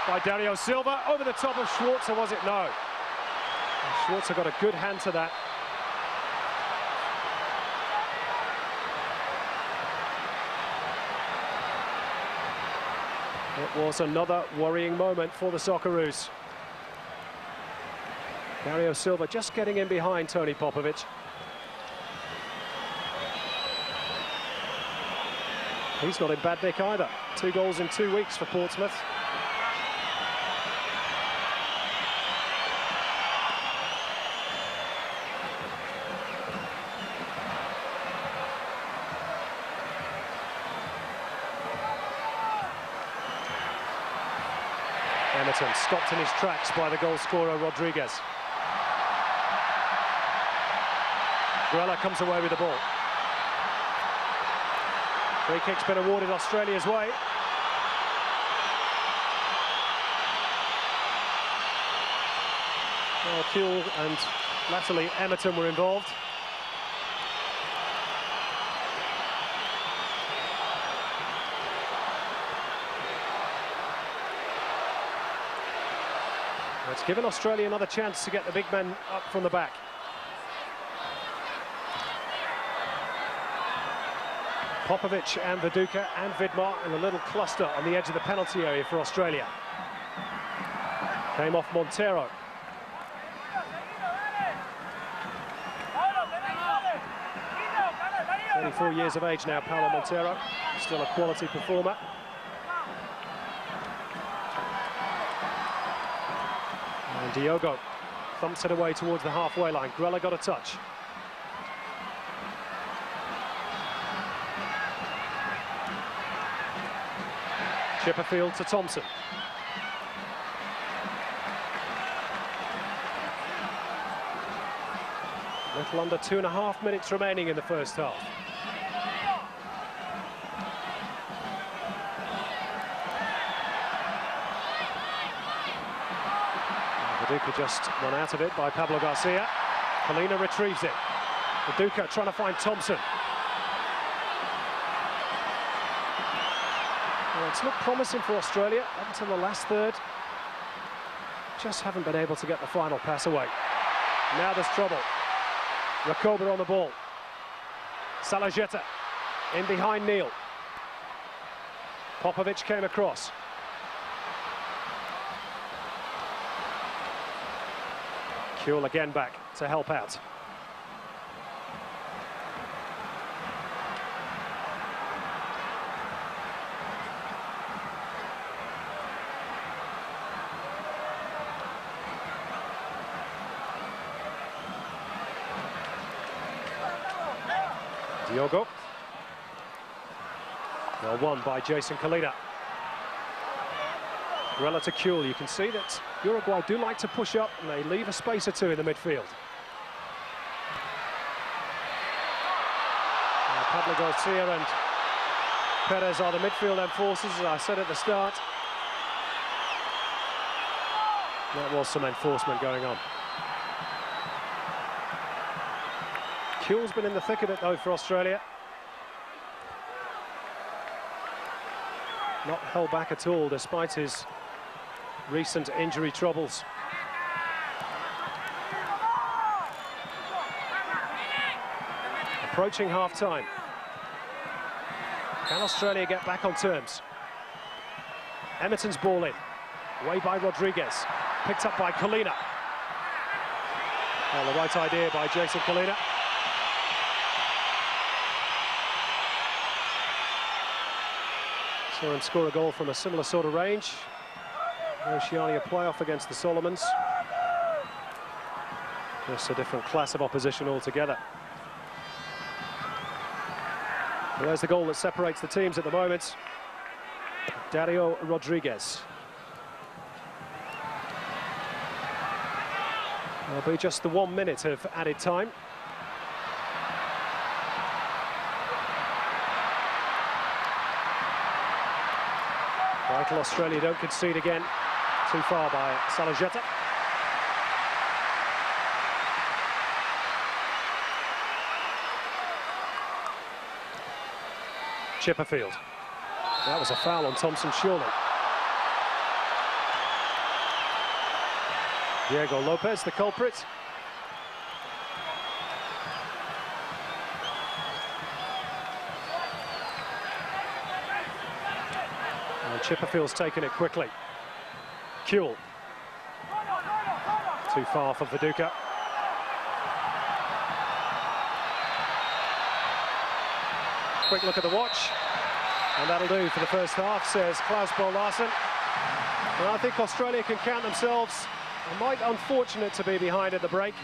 by Dario Silva. Over the top of Schwarzer, was it? No. And Schwarzer got a good hand to that. It was another worrying moment for the Socceroos. Dario Silva just getting in behind Tony Popovic. He's not in bad nick either. 2 goals in 2 weeks for Portsmouth. Emerton stopped in his tracks by the goal scorer Rodriguez. Grella comes away with the ball. Free kick's been awarded Australia's way. Well, Kuhl and latterly Emerton were involved. It's given Australia another chance to get the big men up from the back. Popovic and Viduka and Vidmar in a little cluster on the edge of the penalty area for Australia. Came off Montero. Only 4 years of age now, Paulo Montero, still a quality performer. And Diogo thumps it away towards the halfway line. Grella got a touch. Chipperfield to Thompson. Little under 2.5 minutes remaining in the first half. Viduka just run out of it by Pablo Garcia. Colina retrieves it. Viduka trying to find Thompson. Well, it's looked promising for Australia up until the last third. Just haven't been able to get the final pass away. Now there's trouble. Recoba on the ball. Salajeta in behind Neil. Popovic came across. Kuhl again back to help out. Diogo. Well won by Jason Colina. Grella to Kuhl. You can see that Uruguay do like to push up and they leave a space or two in the midfield. Now, Pablo Garcia and Perez are the midfield enforcers, as I said at the start. There was some enforcement going on. Kuhl's been in the thick of it though for Australia. Not held back at all despite his recent injury troubles. Approaching half-time. Can Australia get back on terms? Emerton's ball in. Away by Rodriguez. Picked up by Colina. Well, the right idea by Jason Colina. Saw him score a goal from a similar sort of range. Oceania playoff against the Solomons. Just a different class of opposition altogether. Well, there's the goal that separates the teams at the moment. Dario Rodriguez. There'll be just the 1 minute of added time. Vital Australia don't concede again. Too far by Salajeta. Chipperfield. That was a foul on Thompson, surely. Diego Lopez, the culprit. And Chipperfield's taken it quickly. Kuhl. Too far for Viduka. Quick look at the watch. And that'll do for the first half, says Klaus Bo Larsen. And I think Australia can count themselves quite unfortunate to be behind at the break.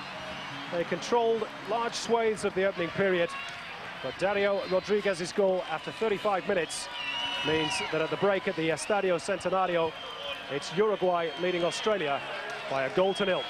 They controlled large swathes of the opening period. But Dario Rodriguez's goal after 35 minutes means that at the break at the Estadio Centenario, it's Uruguay leading Australia by a goal to 0.